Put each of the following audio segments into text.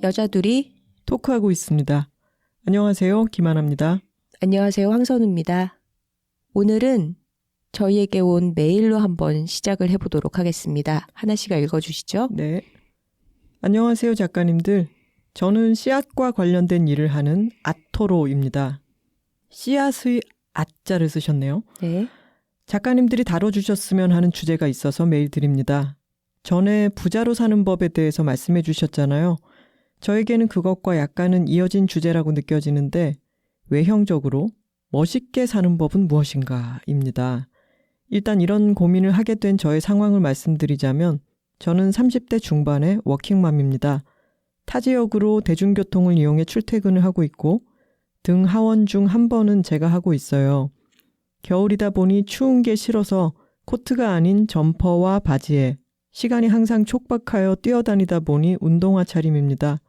여자둘이 토크하고 있습니다. 안녕하세요. 김하나입니다. 안녕하세요. 황선우입니다. 오늘은 저희에게 온 메일로 한번 시작을 해보도록 하겠습니다. 하나 씨가 읽어주시죠. 네. 안녕하세요 작가님들. 저는 씨앗과 관련된 일을 하는 아토로입니다. 씨앗의 아자를 쓰셨네요. 네. 작가님들이 다뤄주셨으면 하는 주제가 있어서 메일 드립니다. 전에 부자로 사는 법에 대해서 말씀해 주셨잖아요. 저에게는 그것과 약간은 이어진 주제라고 느껴지는데 외형적으로 멋있게 사는 법은 무엇인가입니다. 일단 이런 고민을 하게 된 저의 상황을 말씀드리자면 저는 30대 중반의 워킹맘입니다. 타 지역으로 대중교통을 이용해 출퇴근을 하고 있고 등 하원 중 한 번은 제가 하고 있어요. 겨울이다 보니 추운 게 싫어서 코트가 아닌 점퍼와 바지에 시간이 항상 촉박하여 뛰어다니다 보니 운동화 차림입니다.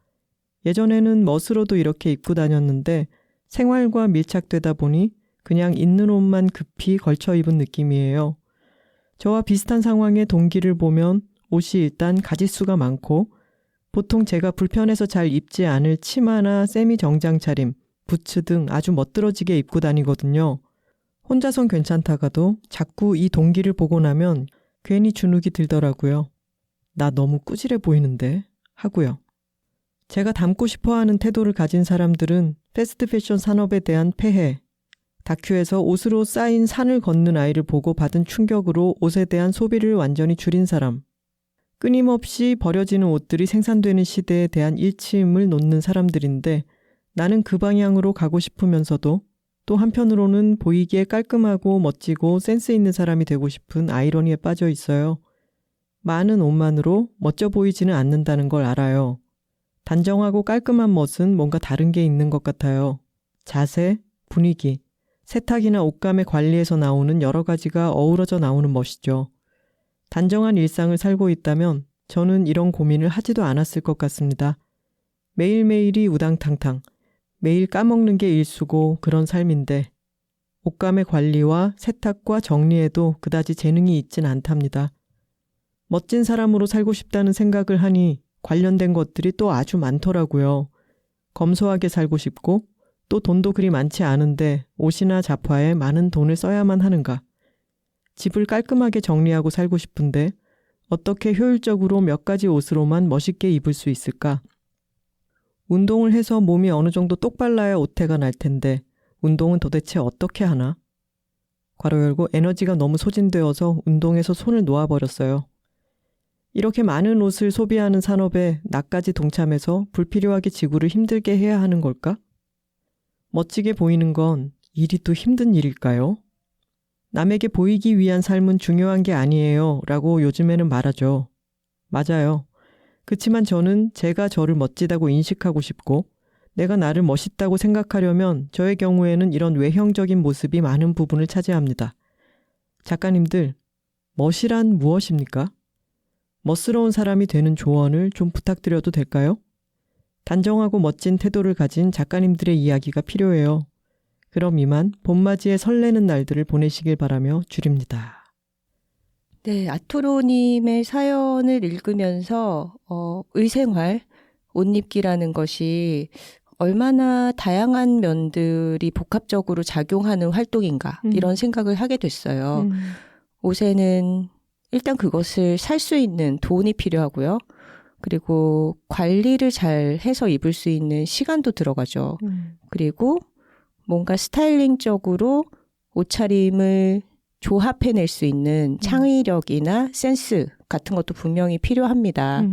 예전에는 멋으로도 이렇게 입고 다녔는데 생활과 밀착되다 보니 그냥 있는 옷만 급히 걸쳐 입은 느낌이에요. 저와 비슷한 상황의 동기를 보면 옷이 일단 가짓수가 많고 보통 제가 불편해서 잘 입지 않을 치마나 세미 정장 차림, 부츠 등 아주 멋들어지게 입고 다니거든요. 혼자선 괜찮다가도 자꾸 이 동기를 보고 나면 괜히 주눅이 들더라고요. 나 너무 꾸질해 보이는데 하고요. 제가 닮고 싶어하는 태도를 가진 사람들은 패스트 패션 산업에 대한 폐해, 다큐에서 옷으로 쌓인 산을 걷는 아이를 보고 받은 충격으로 옷에 대한 소비를 완전히 줄인 사람, 끊임없이 버려지는 옷들이 생산되는 시대에 대한 일침을 놓는 사람들인데 나는 그 방향으로 가고 싶으면서도 또 한편으로는 보이기에 깔끔하고 멋지고 센스 있는 사람이 되고 싶은 아이러니에 빠져 있어요. 많은 옷만으로 멋져 보이지는 않는다는 걸 알아요. 단정하고 깔끔한 멋은 뭔가 다른 게 있는 것 같아요. 자세, 분위기, 세탁이나 옷감의 관리에서 나오는 여러 가지가 어우러져 나오는 멋이죠. 단정한 일상을 살고 있다면 저는 이런 고민을 하지도 않았을 것 같습니다. 매일매일이 우당탕탕, 매일 까먹는 게 일수고 그런 삶인데 옷감의 관리와 세탁과 정리에도 그다지 재능이 있진 않답니다. 멋진 사람으로 살고 싶다는 생각을 하니 관련된 것들이 또 아주 많더라고요. 검소하게 살고 싶고 또 돈도 그리 많지 않은데 옷이나 잡화에 많은 돈을 써야만 하는가. 집을 깔끔하게 정리하고 살고 싶은데 어떻게 효율적으로 몇 가지 옷으로만 멋있게 입을 수 있을까? 운동을 해서 몸이 어느 정도 똑발라야 오태가 날 텐데 운동은 도대체 어떻게 하나? 괄호 열고 에너지가 너무 소진되어서 운동에서 손을 놓아버렸어요. 이렇게 많은 옷을 소비하는 산업에 나까지 동참해서 불필요하게 지구를 힘들게 해야 하는 걸까? 멋지게 보이는 건 일이 또 힘든 일일까요? 남에게 보이기 위한 삶은 중요한 게 아니에요 라고 요즘에는 말하죠. 맞아요. 그치만 저는 제가 저를 멋지다고 인식하고 싶고 내가 나를 멋있다고 생각하려면 저의 경우에는 이런 외형적인 모습이 많은 부분을 차지합니다. 작가님들, 멋이란 무엇입니까? 멋스러운 사람이 되는 조언을 좀 부탁드려도 될까요? 단정하고 멋진 태도를 가진 작가님들의 이야기가 필요해요. 그럼 이만 봄맞이의 설레는 날들을 보내시길 바라며 줄입니다. 네, 아토로님의 사연을 읽으면서 의생활, 옷 입기라는 것이 얼마나 다양한 면들이 복합적으로 작용하는 활동인가 이런 생각을 하게 됐어요. 옷에는 일단 그것을 살 수 있는 돈이 필요하고요. 그리고 관리를 잘 해서 입을 수 있는 시간도 들어가죠. 그리고 뭔가 스타일링적으로 옷차림을 조합해낼 수 있는 창의력이나 센스 같은 것도 분명히 필요합니다.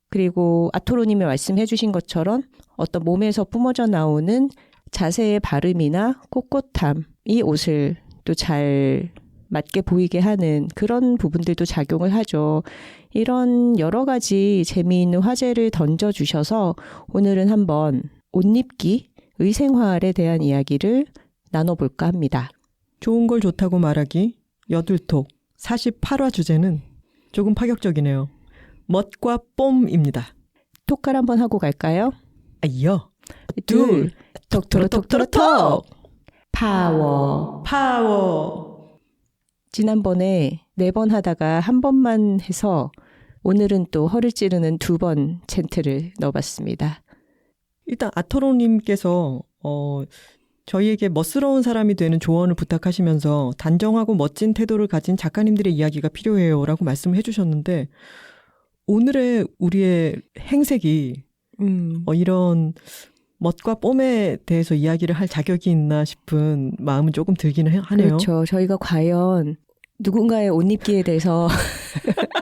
그리고 아토로님이 말씀해 주신 것처럼 어떤 몸에서 뿜어져 나오는 자세의 발음이나 꼿꼿함이 옷을 또 잘 맞게 보이게 하는 그런 부분들도 작용을 하죠. 이런 여러 가지 재미있는 화제를 던져주셔서 오늘은 한번 옷 입기, 의생활에 대한 이야기를 나눠볼까 합니다. 좋은 걸 좋다고 말하기, 여둘톡 48화 주제는 조금 파격적이네요. 멋과 뽐입니다. 톡깔 한번 하고 갈까요? 이어. 둘, 톡톡톡톡톡! 파워. 파워. 지난번에 4번 하다가 한 번만 해서 오늘은 또 허를 찌르는 2번 챈트를 넣어봤습니다. 일단 아토로님께서 저희에게 멋스러운 사람이 되는 조언을 부탁하시면서 단정하고 멋진 태도를 가진 작가님들의 이야기가 필요해요 라고 말씀을 해주셨는데 오늘의 우리의 행색이 이런 멋과 뽐에 대해서 이야기를 할 자격이 있나 싶은 마음은 조금 들기는 하네요. 그렇죠. 저희가 과연 누군가의 옷 입기에 대해서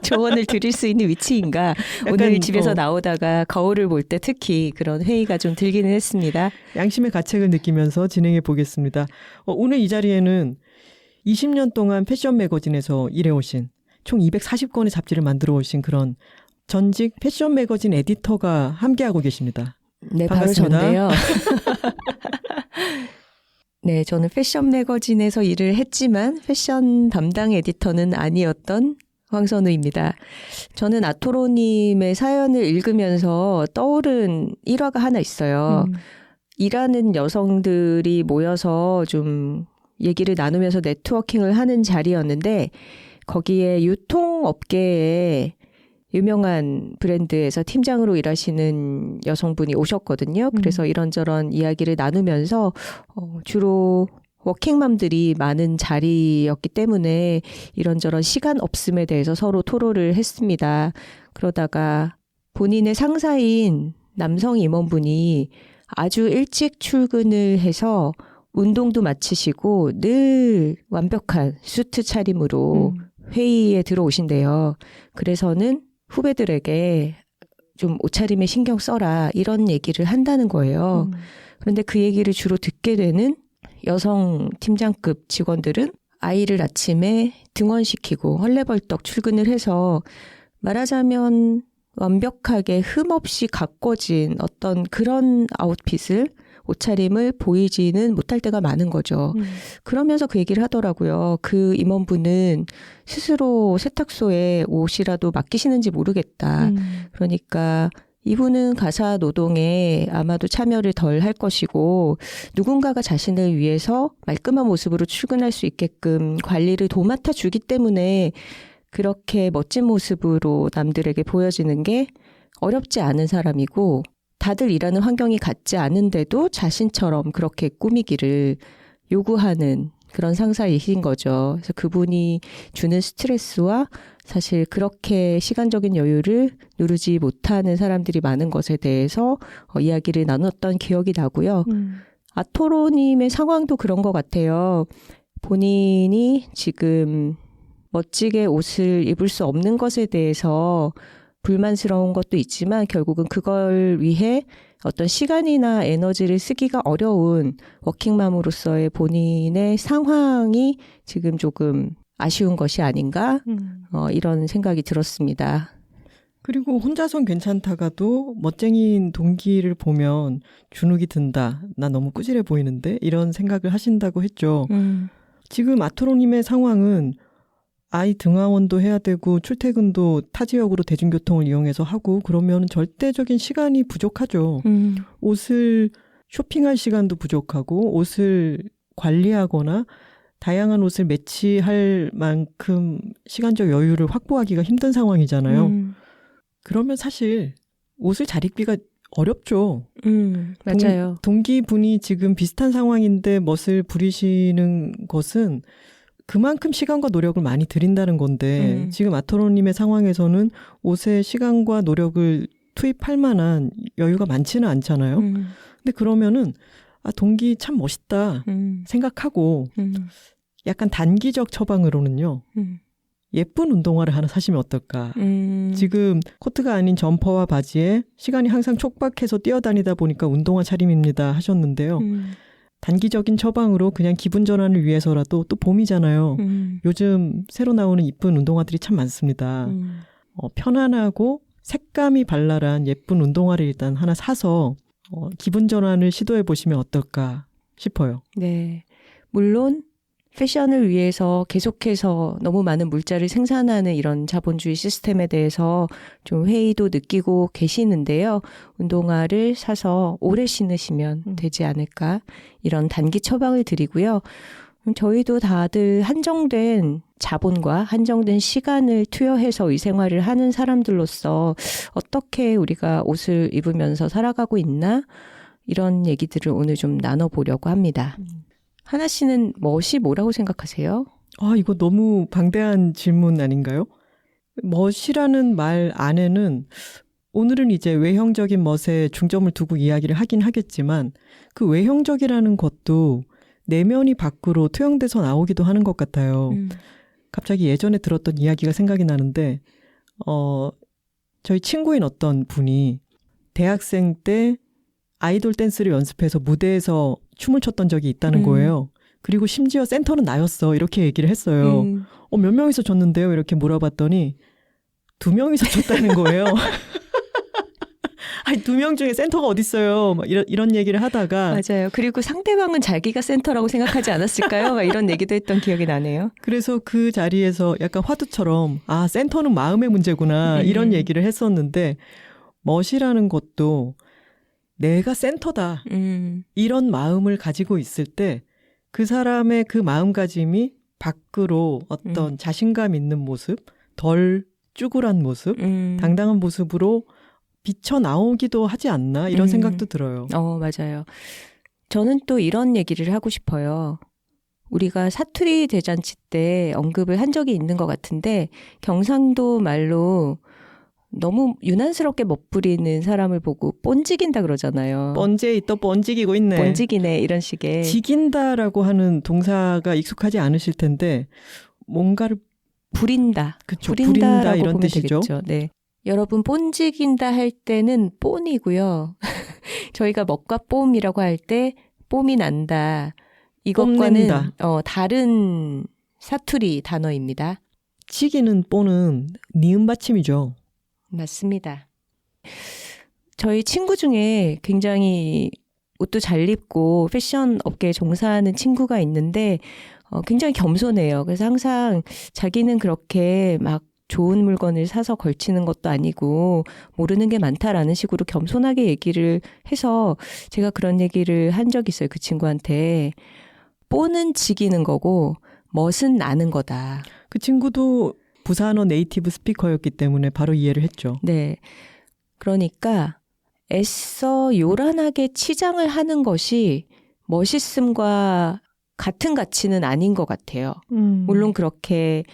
조언을 드릴 수 있는 위치인가. 오늘 집에서 나오다가 거울을 볼 때 특히 그런 회의가 좀 들기는 했습니다. 양심의 가책을 느끼면서 진행해 보겠습니다. 오늘 이 자리에는 20년 동안 패션 매거진에서 일해오신 총 240권의 잡지를 만들어 오신 그런 전직 패션 매거진 에디터가 함께하고 계십니다. 네, 반갑습니다. 바로 전데요. 네, 저는 패션 매거진에서 일을 했지만 패션 담당 에디터는 아니었던 황선우입니다. 저는 아토로님의 사연을 읽으면서 떠오른 일화가 하나 있어요. 일하는 여성들이 모여서 좀 얘기를 나누면서 네트워킹을 하는 자리였는데 거기에 유통업계에 유명한 브랜드에서 팀장으로 일하시는 여성분이 오셨거든요. 그래서 이런저런 이야기를 나누면서 주로 워킹맘들이 많은 자리였기 때문에 이런저런 시간 없음에 대해서 서로 토론을 했습니다. 그러다가 본인의 상사인 남성 임원분이 아주 일찍 출근을 해서 운동도 마치시고 늘 완벽한 수트 차림으로 회의에 들어오신대요. 그래서는 후배들에게 좀 옷차림에 신경 써라 이런 얘기를 한다는 거예요. 그런데 그 얘기를 주로 듣게 되는 여성 팀장급 직원들은 아이를 아침에 등원시키고 헐레벌떡 출근을 해서 말하자면 완벽하게 흠없이 가꿔진 어떤 그런 아웃핏을 옷차림을 보이지는 못할 때가 많은 거죠. 그러면서 그 얘기를 하더라고요. 그 임원분은 스스로 세탁소에 옷이라도 맡기시는지 모르겠다. 그러니까 이분은 가사 노동에 아마도 참여를 덜 할 것이고 누군가가 자신을 위해서 말끔한 모습으로 출근할 수 있게끔 관리를 도맡아 주기 때문에 그렇게 멋진 모습으로 남들에게 보여지는 게 어렵지 않은 사람이고 다들 일하는 환경이 같지 않은데도 자신처럼 그렇게 꾸미기를 요구하는 그런 상사이신 거죠. 그래서 그분이 주는 스트레스와 사실 그렇게 시간적인 여유를 누르지 못하는 사람들이 많은 것에 대해서 이야기를 나눴던 기억이 나고요. 아토로님의 상황도 그런 것 같아요. 본인이 지금 멋지게 옷을 입을 수 없는 것에 대해서 불만스러운 것도 있지만 결국은 그걸 위해 어떤 시간이나 에너지를 쓰기가 어려운 워킹맘으로서의 본인의 상황이 지금 조금 아쉬운 것이 아닌가 이런 생각이 들었습니다. 그리고 혼자선 괜찮다가도 멋쟁이인 동기를 보면 주눅이 든다. 나 너무 꾸질해 보이는데 이런 생각을 하신다고 했죠. 지금 아토로님의 상황은 아이 등하원도 해야 되고 출퇴근도 타 지역으로 대중교통을 이용해서 하고 그러면 절대적인 시간이 부족하죠. 옷을 쇼핑할 시간도 부족하고 옷을 관리하거나 다양한 옷을 매치할 만큼 시간적 여유를 확보하기가 힘든 상황이잖아요. 그러면 사실 옷을 잘 입기가 어렵죠. 맞아요. 동기분이 지금 비슷한 상황인데 멋을 부리시는 것은 그만큼 시간과 노력을 많이 들인다는 건데 지금 아토로님의 상황에서는 옷에 시간과 노력을 투입할 만한 여유가 많지는 않잖아요. 근데 그러면은 동기 참 멋있다 생각하고 약간 단기적 처방으로는요. 예쁜 운동화를 하나 사시면 어떨까. 지금 코트가 아닌 점퍼와 바지에 시간이 항상 촉박해서 뛰어다니다 보니까 운동화 차림입니다 하셨는데요. 단기적인 처방으로 그냥 기분 전환을 위해서라도 또 봄이잖아요. 요즘 새로 나오는 이쁜 운동화들이 참 많습니다. 편안하고 색감이 발랄한 예쁜 운동화를 일단 하나 사서 기분 전환을 시도해 보시면 어떨까 싶어요. 네, 물론 패션을 위해서 계속해서 너무 많은 물자를 생산하는 이런 자본주의 시스템에 대해서 좀 회의도 느끼고 계시는데요. 운동화를 사서 오래 신으시면 되지 않을까 이런 단기 처방을 드리고요. 저희도 다들 한정된 자본과 한정된 시간을 투여해서 의생활을 하는 사람들로서 어떻게 우리가 옷을 입으면서 살아가고 있나 이런 얘기들을 오늘 좀 나눠보려고 합니다. 하나 씨는 멋이 뭐라고 생각하세요? 이거 너무 방대한 질문 아닌가요? 멋이라는 말 안에는 오늘은 이제 외형적인 멋에 중점을 두고 이야기를 하긴 하겠지만 그 외형적이라는 것도 내면이 밖으로 투영돼서 나오기도 하는 것 같아요. 갑자기 예전에 들었던 이야기가 생각이 나는데 저희 친구인 어떤 분이 대학생 때 아이돌 댄스를 연습해서 무대에서 춤을 췄던 적이 있다는 거예요. 그리고 심지어 센터는 나였어. 이렇게 얘기를 했어요. 몇 명이서 췄는데요? 이렇게 물어봤더니 2명이서 췄다는 거예요. 아니 2명 중에 센터가 어딨어요. 막 이런 얘기를 하다가 맞아요. 그리고 상대방은 자기가 센터라고 생각하지 않았을까요? 막 이런 얘기도 했던 기억이 나네요. 그래서 그 자리에서 약간 화두처럼 센터는 마음의 문제구나 이런 얘기를 했었는데 멋이라는 것도 내가 센터다. 이런 마음을 가지고 있을 때 그 사람의 그 마음가짐이 밖으로 어떤 자신감 있는 모습, 덜 쭈그란 모습, 당당한 모습으로 비쳐 나오기도 하지 않나 이런 생각도 들어요. 맞아요. 저는 또 이런 얘기를 하고 싶어요. 우리가 사투리 대잔치 때 언급을 한 적이 있는 것 같은데 경상도 말로 너무 유난스럽게 멋부리는 사람을 보고 뻔지긴다 그러잖아요. 뻔제 또 뻔지기고 있네. 뻔지기네 이런 식의. 지긴다라고 하는 동사가 익숙하지 않으실 텐데 뭔가를 부린다. 그쵸, 부린다 이런 뜻이죠. 되겠죠. 네. 여러분 뻔지긴다 할 때는 뽐이고요. 저희가 먹과 뽐이라고 할 때 뽐이 난다. 이것과는 다른 사투리 단어입니다. 치기는 뽀는 니은 받침이죠. 맞습니다. 저희 친구 중에 굉장히 옷도 잘 입고 패션 업계에 종사하는 친구가 있는데 굉장히 겸손해요. 그래서 항상 자기는 그렇게 막 좋은 물건을 사서 걸치는 것도 아니고 모르는 게 많다라는 식으로 겸손하게 얘기를 해서 제가 그런 얘기를 한 적이 있어요. 그 친구한테. 뽀는 지기는 거고 멋은 나는 거다. 그 친구도 부산어 네이티브 스피커였기 때문에 바로 이해를 했죠. 네. 그러니까 애써 요란하게 치장을 하는 것이 멋있음과 같은 가치는 아닌 것 같아요. 물론 그렇게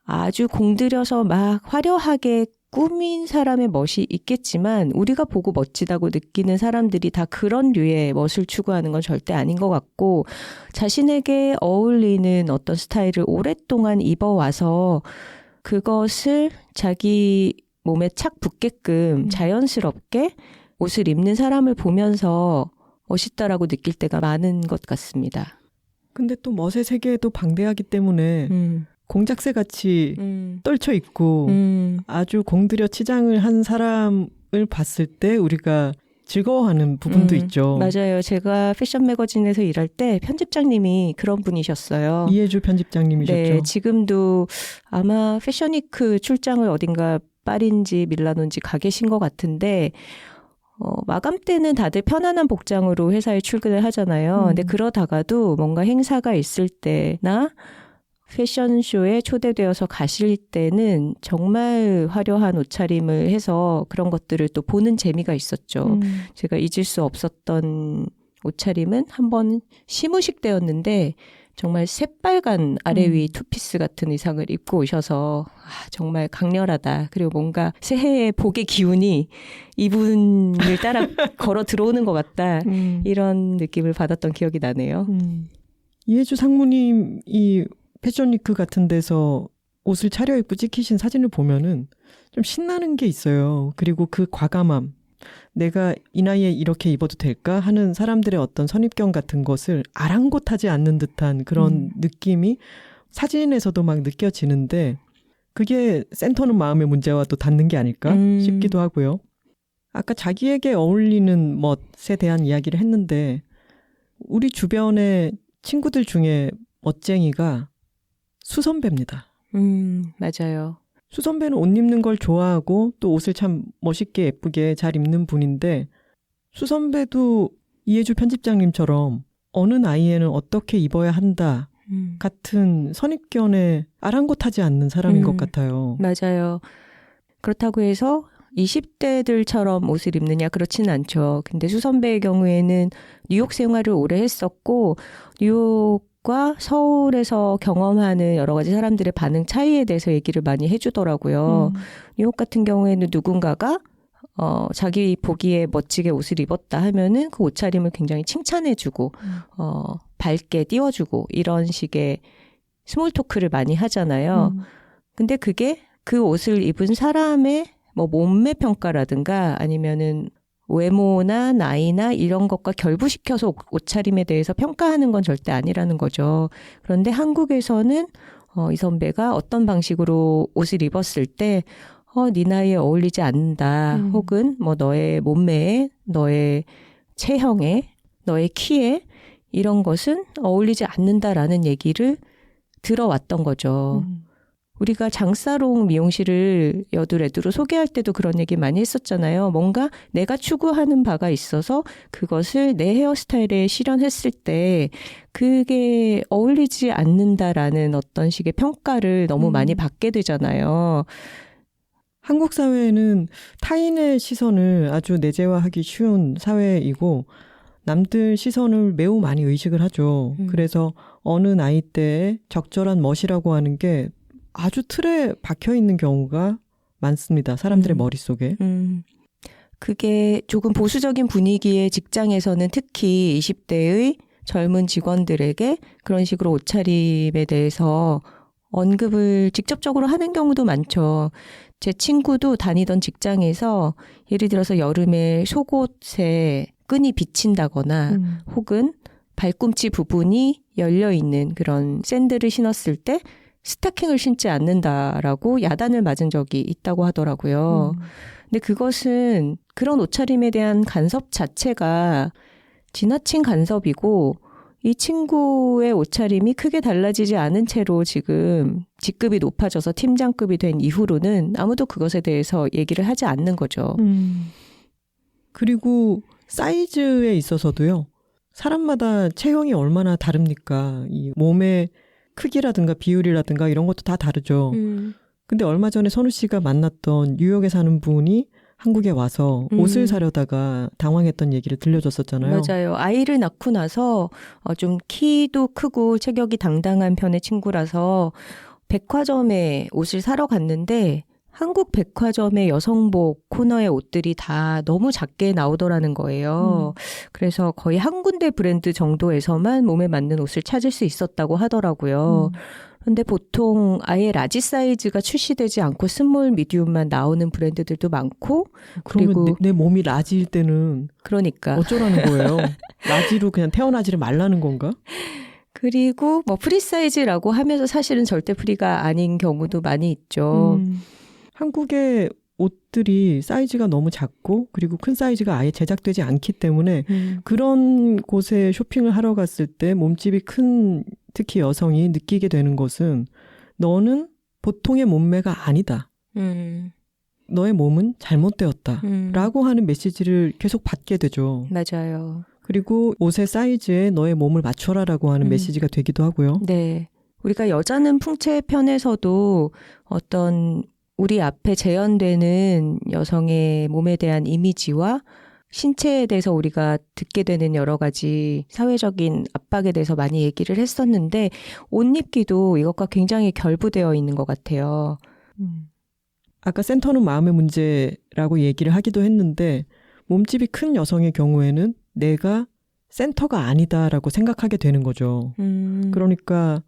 아주 공들여서 막 화려하게 꾸민 사람의 멋이 있겠지만 우리가 보고 멋지다고 느끼는 사람들이 다 그런 류의 멋을 추구하는 건 절대 아닌 것 같고 자신에게 어울리는 어떤 스타일을 오랫동안 입어와서 그것을 자기 몸에 착 붙게끔 자연스럽게 옷을 입는 사람을 보면서 멋있다라고 느낄 때가 많은 것 같습니다. 근데 또 멋의 세계도 방대하기 때문에 공작새 같이 떨쳐 있고 아주 공들여 치장을 한 사람을 봤을 때 우리가 즐거워하는 부분도 있죠. 맞아요. 제가 패션 매거진에서 일할 때 편집장님이 그런 분이셨어요. 이해주 편집장님이셨죠. 네, 지금도 아마 패션위크 출장을 어딘가 파리인지 밀라노인지 가 계신 것 같은데 마감 때는 다들 편안한 복장으로 회사에 출근을 하잖아요. 근데 그러다가도 뭔가 행사가 있을 때나 패션쇼에 초대되어서 가실 때는 정말 화려한 옷차림을 해서 그런 것들을 또 보는 재미가 있었죠. 제가 잊을 수 없었던 옷차림은 한번 시무식 때였는데 정말 새빨간 아래 위 투피스 같은 의상을 입고 오셔서 정말 강렬하다. 그리고 뭔가 새해의 복의 기운이 이분을 따라 걸어 들어오는 것 같다. 이런 느낌을 받았던 기억이 나네요. 이해주 상무님이 패션위크 같은 데서 옷을 차려입고 찍히신 사진을 보면은 좀 신나는 게 있어요. 그리고 그 과감함, 내가 이 나이에 이렇게 입어도 될까 하는 사람들의 어떤 선입견 같은 것을 아랑곳하지 않는 듯한 그런 느낌이 사진에서도 막 느껴지는데 그게 센터는 마음의 문제와 또 닿는 게 아닐까 싶기도 하고요. 아까 자기에게 어울리는 멋에 대한 이야기를 했는데 우리 주변의 친구들 중에 멋쟁이가 수선배입니다. 맞아요. 수선배는 옷 입는 걸 좋아하고 또 옷을 참 멋있게 예쁘게 잘 입는 분인데 수선배도 이혜주 편집장님처럼 어느 나이에는 어떻게 입어야 한다 같은 선입견에 아랑곳하지 않는 사람인 것 같아요. 맞아요. 그렇다고 해서 20대들처럼 옷을 입느냐 그렇지는 않죠. 근데 수선배의 경우에는 뉴욕 생활을 오래 했었고 뉴욕과 서울에서 경험하는 여러 가지 사람들의 반응 차이에 대해서 얘기를 많이 해주더라고요. 뉴욕 같은 경우에는 누군가가 자기 보기에 멋지게 옷을 입었다 하면은 그 옷차림을 굉장히 칭찬해주고 밝게 띄워주고 이런 식의 스몰 토크를 많이 하잖아요. 근데 그게 그 옷을 입은 사람의 뭐 몸매 평가라든가 아니면은 외모나 나이나 이런 것과 결부시켜서 옷차림에 대해서 평가하는 건 절대 아니라는 거죠. 그런데 한국에서는 이 선배가 어떤 방식으로 옷을 입었을 때 네 나이에 어울리지 않는다. 혹은 뭐 너의 몸매에, 너의 체형에, 너의 키에 이런 것은 어울리지 않는다라는 얘기를 들어왔던 거죠. 우리가 장사롱 미용실을 여두레두로 소개할 때도 그런 얘기 많이 했었잖아요. 뭔가 내가 추구하는 바가 있어서 그것을 내 헤어스타일에 실현했을 때 그게 어울리지 않는다라는 어떤 식의 평가를 너무 많이 받게 되잖아요. 한국 사회는 타인의 시선을 아주 내재화하기 쉬운 사회이고 남들 시선을 매우 많이 의식을 하죠. 그래서 어느 나이대에 적절한 멋이라고 하는 게 아주 틀에 박혀 있는 경우가 많습니다. 사람들의 머릿속에. 그게 조금 보수적인 분위기의 직장에서는 특히 20대의 젊은 직원들에게 그런 식으로 옷차림에 대해서 언급을 직접적으로 하는 경우도 많죠. 제 친구도 다니던 직장에서 예를 들어서 여름에 속옷에 끈이 비친다거나 혹은 발꿈치 부분이 열려있는 그런 샌들을 신었을 때 스타킹을 신지 않는다라고 야단을 맞은 적이 있다고 하더라고요. 근데 그것은 그런 옷차림에 대한 간섭 자체가 지나친 간섭이고 이 친구의 옷차림이 크게 달라지지 않은 채로 지금 직급이 높아져서 팀장급이 된 이후로는 아무도 그것에 대해서 얘기를 하지 않는 거죠. 그리고 사이즈에 있어서도요. 사람마다 체형이 얼마나 다릅니까? 이 몸의 크기라든가 비율이라든가 이런 것도 다 다르죠. 근데 얼마 전에 선우 씨가 만났던 뉴욕에 사는 분이 한국에 와서 옷을 사려다가 당황했던 얘기를 들려줬었잖아요. 맞아요. 아이를 낳고 나서 좀 키도 크고 체격이 당당한 편의 친구라서 백화점에 옷을 사러 갔는데 한국 백화점의 여성복 코너의 옷들이 다 너무 작게 나오더라는 거예요. 그래서 거의 한 군데 브랜드 정도에서만 몸에 맞는 옷을 찾을 수 있었다고 하더라고요. 근데 보통 아예 라지 사이즈가 출시되지 않고 스몰, 미디움만 나오는 브랜드들도 많고 그리고 그리고 내 몸이 라지일 때는 그러니까 어쩌라는 거예요? 라지로 그냥 태어나지를 말라는 건가? 그리고 뭐 프리 사이즈라고 하면서 사실은 절대 프리가 아닌 경우도 많이 있죠. 한국의 옷들이 사이즈가 너무 작고 그리고 큰 사이즈가 아예 제작되지 않기 때문에 그런 곳에 쇼핑을 하러 갔을 때 몸집이 큰 특히 여성이 느끼게 되는 것은 너는 보통의 몸매가 아니다. 너의 몸은 잘못되었다. 라고 하는 메시지를 계속 받게 되죠. 맞아요. 그리고 옷의 사이즈에 너의 몸을 맞춰라라고 하는 메시지가 되기도 하고요. 네. 우리가 여자는 풍채 편에서도 어떤 우리 앞에 재현되는 여성의 몸에 대한 이미지와 신체에 대해서 우리가 듣게 되는 여러 가지 사회적인 압박에 대해서 많이 얘기를 했었는데 옷 입기도 이것과 굉장히 결부되어 있는 것 같아요. 아까 센터는 마음의 문제라고 얘기를 하기도 했는데 몸집이 큰 여성의 경우에는 내가 센터가 아니다라고 생각하게 되는 거죠. 그러니까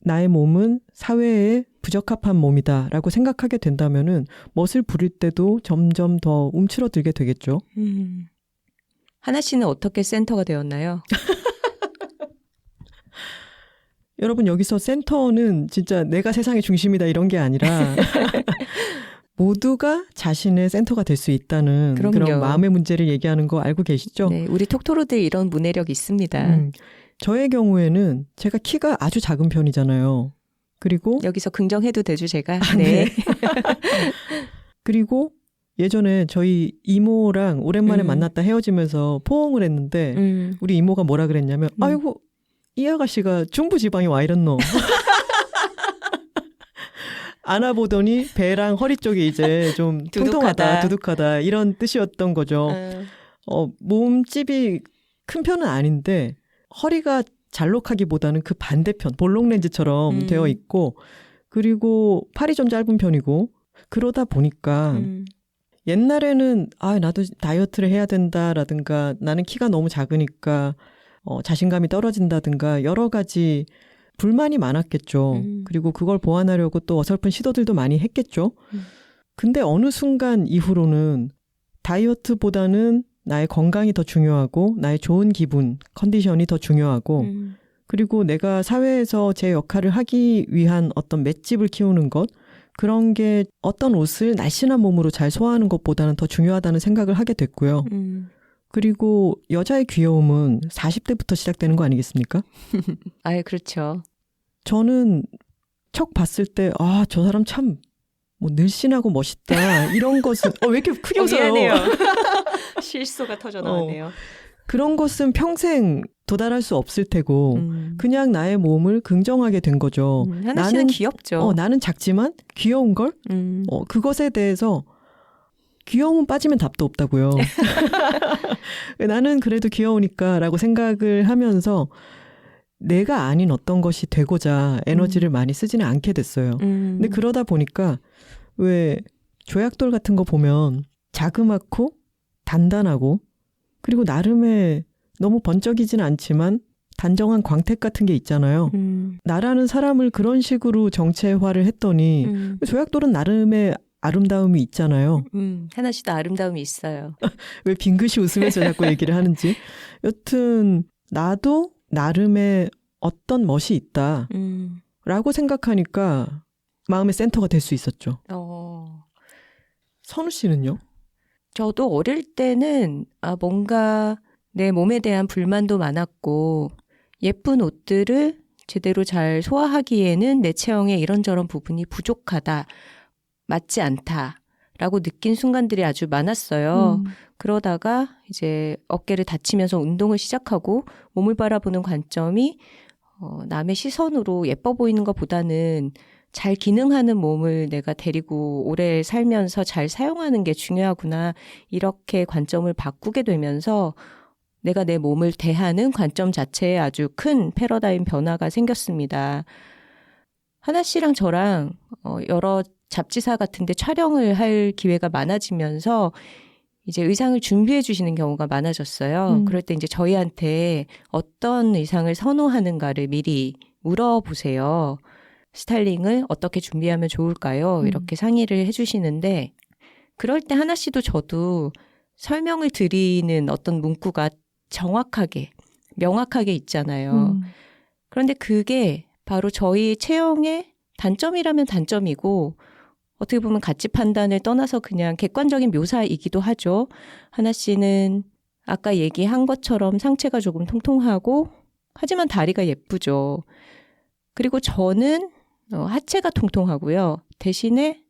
나의 몸은 사회에 부적합한 몸이다라고 생각하게 된다면은 멋을 부릴 때도 점점 더 움츠러들게 되겠죠. 하나 씨는 어떻게 센터가 되었나요? 여러분 여기서 센터는 진짜 내가 세상의 중심이다 이런 게 아니라 모두가 자신의 센터가 될 수 있다는 그럼요. 그런 마음의 문제를 얘기하는 거 알고 계시죠? 네, 우리 톡토로들 이런 문해력 있습니다. 저의 경우에는 제가 키가 아주 작은 편이잖아요. 그리고 여기서 긍정해도 되죠, 제가? 네. 그리고 예전에 저희 이모랑 오랜만에 만났다 헤어지면서 포옹을 했는데 우리 이모가 뭐라 그랬냐면 아이고 이 아가씨가 중부지방에 와 이랬노. 안아보더니 배랑 허리 쪽이 이제 좀 통통하다, 두둑하다 이런 뜻이었던 거죠. 몸집이 큰 편은 아닌데 허리가 잘록하기보다는 그 반대편 볼록렌즈처럼 되어 있고 그리고 팔이 좀 짧은 편이고 그러다 보니까 옛날에는 나도 다이어트를 해야 된다라든가 나는 키가 너무 작으니까 자신감이 떨어진다든가 여러 가지 불만이 많았겠죠. 그리고 그걸 보완하려고 또 어설픈 시도들도 많이 했겠죠. 근데 어느 순간 이후로는 다이어트보다는 나의 건강이 더 중요하고 나의 좋은 기분, 컨디션이 더 중요하고 그리고 내가 사회에서 제 역할을 하기 위한 어떤 맷집을 키우는 것 그런 게 어떤 옷을 날씬한 몸으로 잘 소화하는 것보다는 더 중요하다는 생각을 하게 됐고요. 그리고 여자의 귀여움은 40대부터 시작되는 거 아니겠습니까? 아, 그렇죠. 저는 척 봤을 때 저 사람 참 뭐 늘씬하고 멋있다 이런 것은 왜 이렇게 크게 웃어요? 미안해요. 실수가 터져 나왔네요. 그런 것은 평생 도달할 수 없을 테고 그냥 나의 몸을 긍정하게 된 거죠. 하나 씨는 귀엽죠. 나는 작지만 귀여운 걸 그것에 대해서 귀여움은 빠지면 답도 없다고요. 나는 그래도 귀여우니까 라고 생각을 하면서 내가 아닌 어떤 것이 되고자 에너지를 많이 쓰지는 않게 됐어요. 근데 그러다 보니까 왜 조약돌 같은 거 보면 자그맣고 단단하고 그리고 나름의 너무 번쩍이진 않지만 단정한 광택 같은 게 있잖아요. 나라는 사람을 그런 식으로 정체화를 했더니 조약돌은 나름의 아름다움이 있잖아요. 하나 씨도 아름다움이 있어요. 왜 빙긋이 웃으면서 자꾸 얘기를 하는지. 여튼 나도 나름의 어떤 멋이 있다 라고 생각하니까 마음의 센터가 될 수 있었죠. 선우 씨는요? 저도 어릴 때는 뭔가 내 몸에 대한 불만도 많았고 예쁜 옷들을 제대로 잘 소화하기에는 내 체형에 이런저런 부분이 부족하다, 맞지 않다라고 느낀 순간들이 아주 많았어요. 그러다가 이제 어깨를 다치면서 운동을 시작하고 몸을 바라보는 관점이 남의 시선으로 예뻐 보이는 것보다는 잘 기능하는 몸을 내가 데리고 오래 살면서 잘 사용하는 게 중요하구나 이렇게 관점을 바꾸게 되면서 내가 내 몸을 대하는 관점 자체에 아주 큰 패러다임 변화가 생겼습니다. 하나 씨랑 저랑 여러 잡지사 같은 데 촬영을 할 기회가 많아지면서 이제 의상을 준비해 주시는 경우가 많아졌어요. 그럴 때 이제 저희한테 어떤 의상을 선호하는가를 미리 물어보세요. 스타일링을 어떻게 준비하면 좋을까요? 이렇게 상의를 해주시는데 그럴 때 하나 씨도 저도 설명을 드리는 어떤 문구가 정확하게, 명확하게 있잖아요. 그런데 그게 바로 저희 체형의 단점이라면 단점이고 어떻게 보면 가치 판단을 떠나서 그냥 객관적인 묘사이기도 하죠. 하나 씨는 아까 얘기한 것처럼 상체가 조금 통통하고 하지만 다리가 예쁘죠. 그리고 저는 하체가 통통하고요. 대신에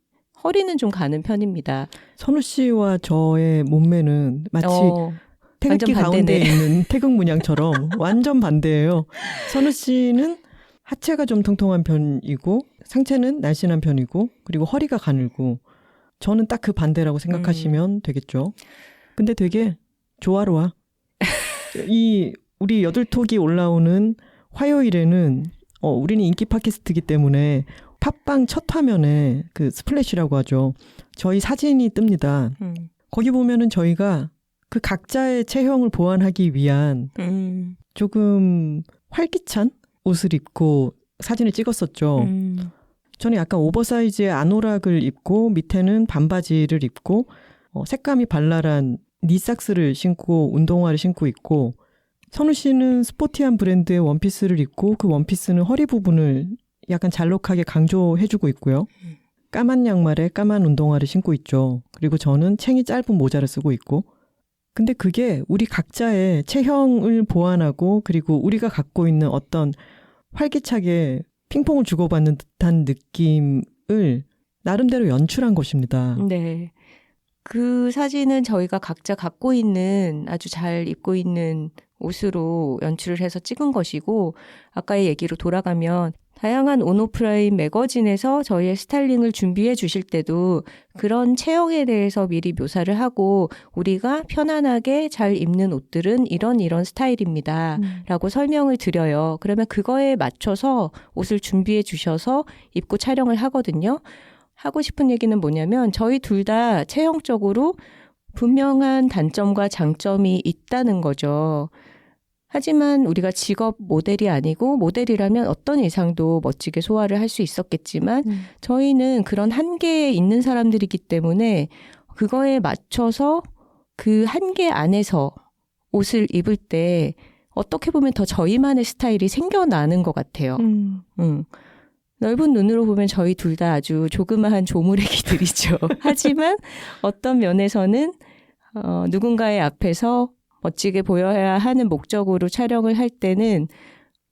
허리는 좀 가는 편입니다. 선우 씨와 저의 몸매는 마치 태극기 완전 가운데 반대네. 있는 태극 문양처럼 완전 반대예요. 선우 씨는 하체가 좀 통통한 편이고 상체는 날씬한 편이고 그리고 허리가 가늘고 저는 딱 그 반대라고 생각하시면 되겠죠. 근데 되게 조화로워. 우리 여둘톡이 올라오는 화요일에는 우리는 인기 팟캐스트이기 때문에 팟빵 첫 화면에 그 스플래시라고 하죠. 저희 사진이 뜹니다. 거기 보면은 저희가 그 각자의 체형을 보완하기 위한 조금 활기찬 옷을 입고 사진을 찍었었죠. 저는 약간 오버사이즈의 아노락을 입고 밑에는 반바지를 입고 색감이 발랄한 니삭스를 신고 운동화를 신고 있고 선우 씨는 스포티한 브랜드의 원피스를 입고 그 원피스는 허리 부분을 약간 잘록하게 강조해주고 있고요. 까만 양말에 까만 운동화를 신고 있죠. 그리고 저는 챙이 짧은 모자를 쓰고 있고 근데 그게 우리 각자의 체형을 보완하고 그리고 우리가 갖고 있는 어떤 활기차게 핑퐁을 주고받는 듯한 느낌을 나름대로 연출한 것입니다. 네. 그 사진은 저희가 각자 갖고 있는 아주 잘 입고 있는 옷으로 연출을 해서 찍은 것이고 아까의 얘기로 돌아가면 다양한 온오프라인 매거진에서 저희의 스타일링을 준비해 주실 때도 그런 체형에 대해서 미리 묘사를 하고 우리가 편안하게 잘 입는 옷들은 이런 스타일입니다. 라고 설명을 드려요. 그러면 그거에 맞춰서 옷을 준비해 주셔서 입고 촬영을 하거든요. 하고 싶은 얘기는 뭐냐면 저희 둘 다 체형적으로 분명한 단점과 장점이 있다는 거죠. 하지만 우리가 직업 모델이 아니고 모델이라면 어떤 의상도 멋지게 소화를 할 수 있었겠지만 저희는 그런 한계에 있는 사람들이기 때문에 그거에 맞춰서 그 한계 안에서 옷을 입을 때 어떻게 보면 더 저희만의 스타일이 생겨나는 것 같아요. 넓은 눈으로 보면 저희 둘 다 아주 조그마한 조무래기들이죠. 하지만 어떤 면에서는 누군가의 앞에서 멋지게 보여야 하는 목적으로 촬영을 할 때는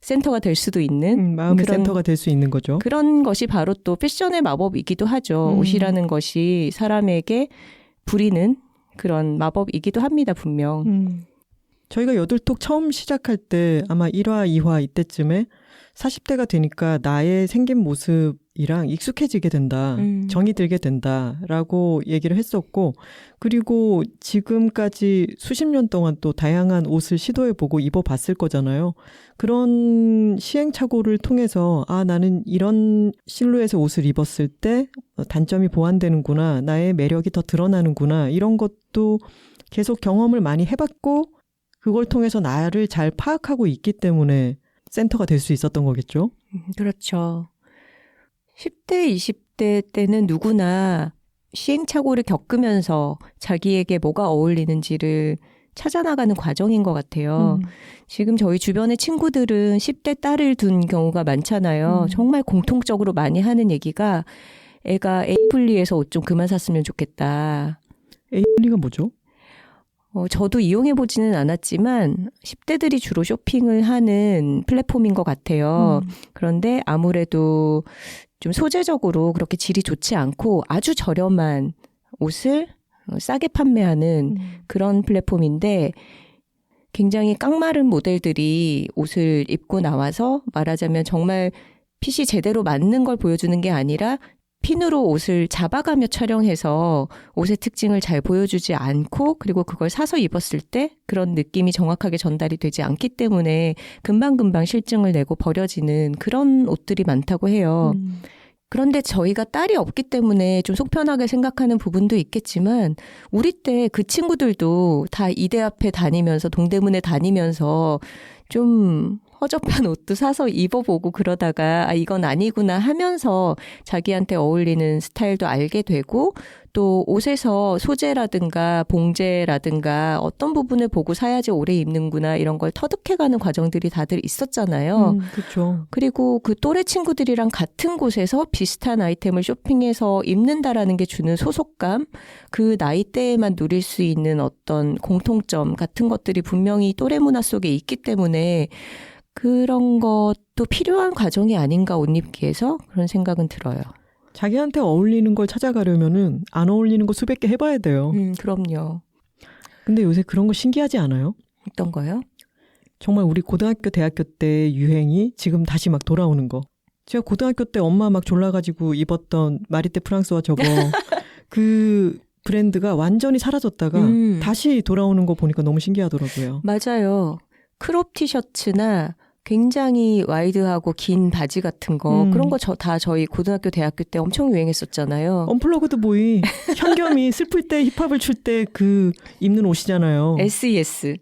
센터가 될 수도 있는 마음의 센터가 될 수 있는 거죠. 그런 것이 바로 또 패션의 마법이기도 하죠. 옷이라는 것이 사람에게 부리는 그런 마법이기도 합니다. 분명. 저희가 여덟톡 처음 시작할 때 아마 1화, 2화 이때쯤에 40대가 되니까 나의 생긴 모습이랑 익숙해지게 된다. 정이 들게 된다라고 얘기를 했었고 그리고 지금까지 수십 년 동안 또 다양한 옷을 시도해보고 입어봤을 거잖아요. 그런 시행착오를 통해서 나는 이런 실루엣의 옷을 입었을 때 단점이 보완되는구나. 나의 매력이 더 드러나는구나. 이런 것도 계속 경험을 많이 해봤고 그걸 통해서 나를 잘 파악하고 있기 때문에 센터가 될 수 있었던 거겠죠? 그렇죠. 10대, 20대 때는 누구나 시행착오를 겪으면서 자기에게 뭐가 어울리는지를 찾아나가는 과정인 것 같아요. 지금 저희 주변의 친구들은 10대 딸을 둔 경우가 많잖아요. 정말 공통적으로 많이 하는 얘기가 애가 에이블리에서 옷 좀 그만 샀으면 좋겠다. 에이블리가 뭐죠? 저도 이용해보지는 않았지만 10대들이 주로 쇼핑을 하는 플랫폼인 것 같아요. 그런데 아무래도 좀 소재적으로 그렇게 질이 좋지 않고 아주 저렴한 옷을 싸게 판매하는 그런 플랫폼인데 굉장히 깡마른 모델들이 옷을 입고 나와서 말하자면 정말 핏이 제대로 맞는 걸 보여주는 게 아니라 핀으로 옷을 잡아가며 촬영해서 옷의 특징을 잘 보여주지 않고 그리고 그걸 사서 입었을 때 그런 느낌이 정확하게 전달이 되지 않기 때문에 금방금방 실증을 내고 버려지는 그런 옷들이 많다고 해요. 그런데 저희가 딸이 없기 때문에 좀 속편하게 생각하는 부분도 있겠지만 우리 때 그 친구들도 다 이대 앞에 다니면서 동대문에 다니면서 좀 허접한 옷도 사서 입어보고 그러다가 이건 아니구나 하면서 자기한테 어울리는 스타일도 알게 되고 또 옷에서 소재라든가 봉제라든가 어떤 부분을 보고 사야지 오래 입는구나 이런 걸 터득해가는 과정들이 다들 있었잖아요. 그렇죠. 그리고 그 또래 친구들이랑 같은 곳에서 비슷한 아이템을 쇼핑해서 입는다라는 게 주는 소속감, 그 나이대에만 누릴 수 있는 어떤 공통점 같은 것들이 분명히 또래 문화 속에 있기 때문에 그런 것도 필요한 과정이 아닌가 옷 입기에서 그런 생각은 들어요. 자기한테 어울리는 걸 찾아가려면은 안 어울리는 거 수백 개 해봐야 돼요. 그럼요. 근데 요새 그런 거 신기하지 않아요? 어떤 거요? 정말 우리 고등학교, 대학교 때 유행이 지금 다시 막 돌아오는 거. 제가 고등학교 때 엄마 막 졸라가지고 입었던 마리떼 프랑스와 저거 그 브랜드가 완전히 사라졌다가 다시 돌아오는 거 보니까 너무 신기하더라고요. 맞아요. 크롭 티셔츠나 굉장히 와이드하고 긴 바지 같은 거 그런 거 다 저희 고등학교 대학교 때 엄청 유행했었잖아요. 언플러그드 보이 현겸이 슬플 때 힙합을 출 때 그 입는 옷이잖아요. SES.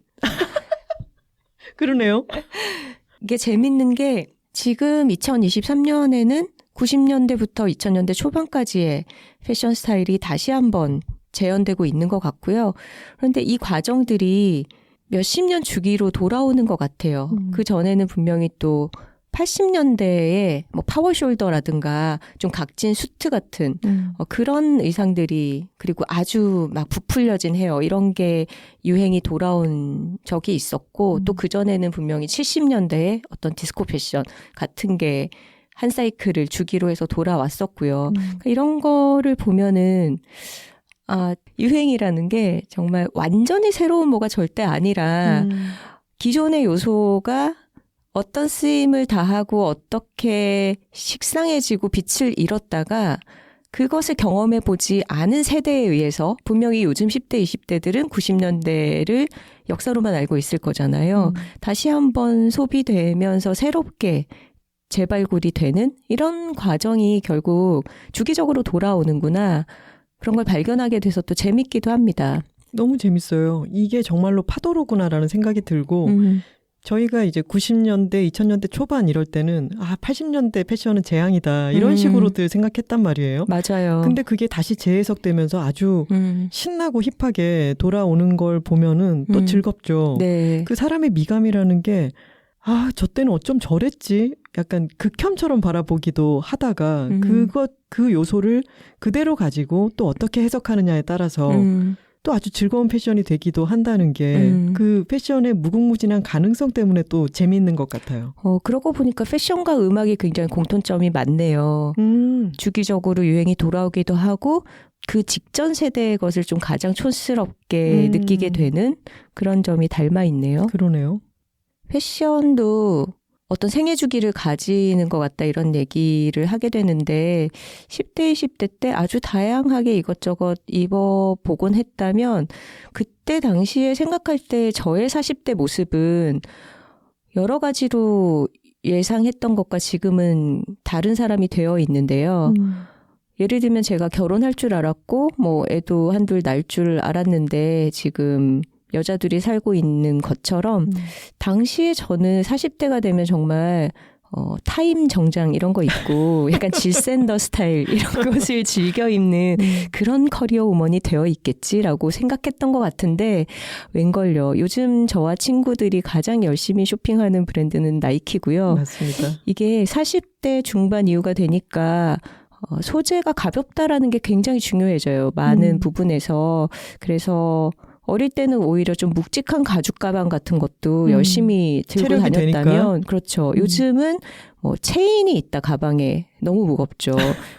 그러네요. 이게 재밌는 게 지금 2023년에는 90년대부터 2000년대 초반까지의 패션 스타일이 다시 한번 재현되고 있는 것 같고요. 그런데 이 과정들이 몇십 년 주기로 돌아오는 것 같아요. 그 전에는 분명히 또 80년대에 뭐 파워숄더라든가 좀 각진 수트 같은 그런 의상들이 그리고 아주 막 부풀려진 헤어 이런 게 유행이 돌아온 적이 있었고 또 그전에는 분명히 70년대에 어떤 디스코 패션 같은 게 한 사이클을 주기로 해서 돌아왔었고요. 그러니까 이런 거를 보면은 유행이라는 게 정말 완전히 새로운 뭐가 절대 아니라 기존의 요소가 어떤 쓰임을 다하고 어떻게 식상해지고 빛을 잃었다가 그것을 경험해보지 않은 세대에 의해서 분명히 요즘 10대, 20대들은 90년대를 역사로만 알고 있을 거잖아요. 다시 한번 소비되면서 새롭게 재발굴이 되는 이런 과정이 결국 주기적으로 돌아오는구나. 그런 걸 발견하게 돼서 또 재밌기도 합니다. 너무 재밌어요. 이게 정말로 파도로구나라는 생각이 들고 저희가 이제 90년대, 2000년대 초반 이럴 때는 80년대 패션은 재앙이다 이런 식으로들 생각했단 말이에요. 맞아요. 근데 그게 다시 재해석되면서 아주 신나고 힙하게 돌아오는 걸 보면은 또 즐겁죠. 네. 그 사람의 미감이라는 게 저 때는 어쩜 저랬지? 약간 극혐처럼 바라보기도 하다가 그 요소를 그대로 가지고 또 어떻게 해석하느냐에 따라서 또 아주 즐거운 패션이 되기도 한다는 게 그 패션의 무궁무진한 가능성 때문에 또 재미있는 것 같아요. 그러고 보니까 패션과 음악이 굉장히 공통점이 많네요. 주기적으로 유행이 돌아오기도 하고 그 직전 세대의 것을 좀 가장 촌스럽게 느끼게 되는 그런 점이 닮아 있네요. 그러네요. 패션도 어떤 생애 주기를 가지는 것 같다 이런 얘기를 하게 되는데 10대, 20대 때 아주 다양하게 이것저것 입어보곤 했다면 그때 당시에 생각할 때 저의 40대 모습은 여러 가지로 예상했던 것과 지금은 다른 사람이 되어 있는데요. 예를 들면 제가 결혼할 줄 알았고 뭐 애도 한둘 낳을 줄 알았는데 지금 여자들이 살고 있는 것처럼 당시에 저는 40대가 되면 정말 타임 정장 이런 거 입고 약간 질 샌더 스타일 이런 것을 즐겨 입는 그런 커리어 우먼이 되어 있겠지라고 생각했던 것 같은데 웬걸요. 요즘 저와 친구들이 가장 열심히 쇼핑하는 브랜드는 나이키고요. 맞습니다. 이게 40대 중반 이후가 되니까 소재가 가볍다라는 게 굉장히 중요해져요. 많은 부분에서. 그래서 어릴 때는 오히려 좀 묵직한 가죽 가방 같은 것도 열심히 들고 다녔다면 되니까. 그렇죠. 요즘은 뭐 체인이 있다 가방에 너무 무겁죠.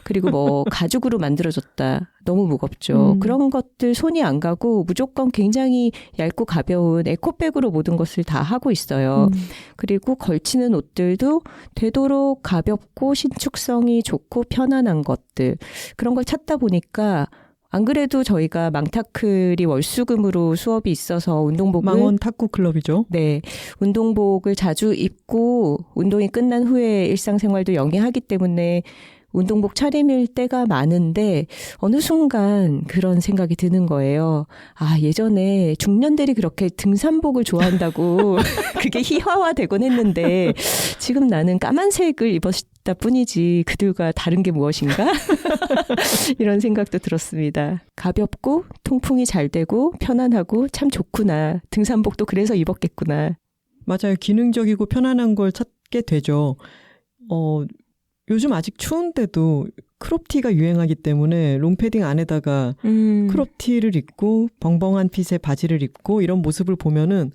그리고 뭐 가죽으로 만들어졌다 너무 무겁죠. 그런 것들 손이 안 가고 무조건 굉장히 얇고 가벼운 에코백으로 모든 것을 다 하고 있어요. 그리고 걸치는 옷들도 되도록 가볍고 신축성이 좋고 편안한 것들 그런 걸 찾다 보니까 안 그래도 저희가 망타클이 월수금으로 수업이 있어서 운동복을 망원 탁구 클럽이죠. 네, 운동복을 자주 입고 운동이 끝난 후에 일상생활도 영위하기 때문에 운동복 차림일 때가 많은데 어느 순간 그런 생각이 드는 거예요. 예전에 중년들이 그렇게 등산복을 좋아한다고 그게 희화화되곤 했는데 지금 나는 까만색을 입었다 뿐이지 그들과 다른 게 무엇인가? 이런 생각도 들었습니다. 가볍고 통풍이 잘 되고 편안하고 참 좋구나. 등산복도 그래서 입었겠구나. 맞아요. 기능적이고 편안한 걸 찾게 되죠. 요즘 아직 추운데도 크롭티가 유행하기 때문에 롱패딩 안에다가 크롭티를 입고 벙벙한 핏의 바지를 입고 이런 모습을 보면은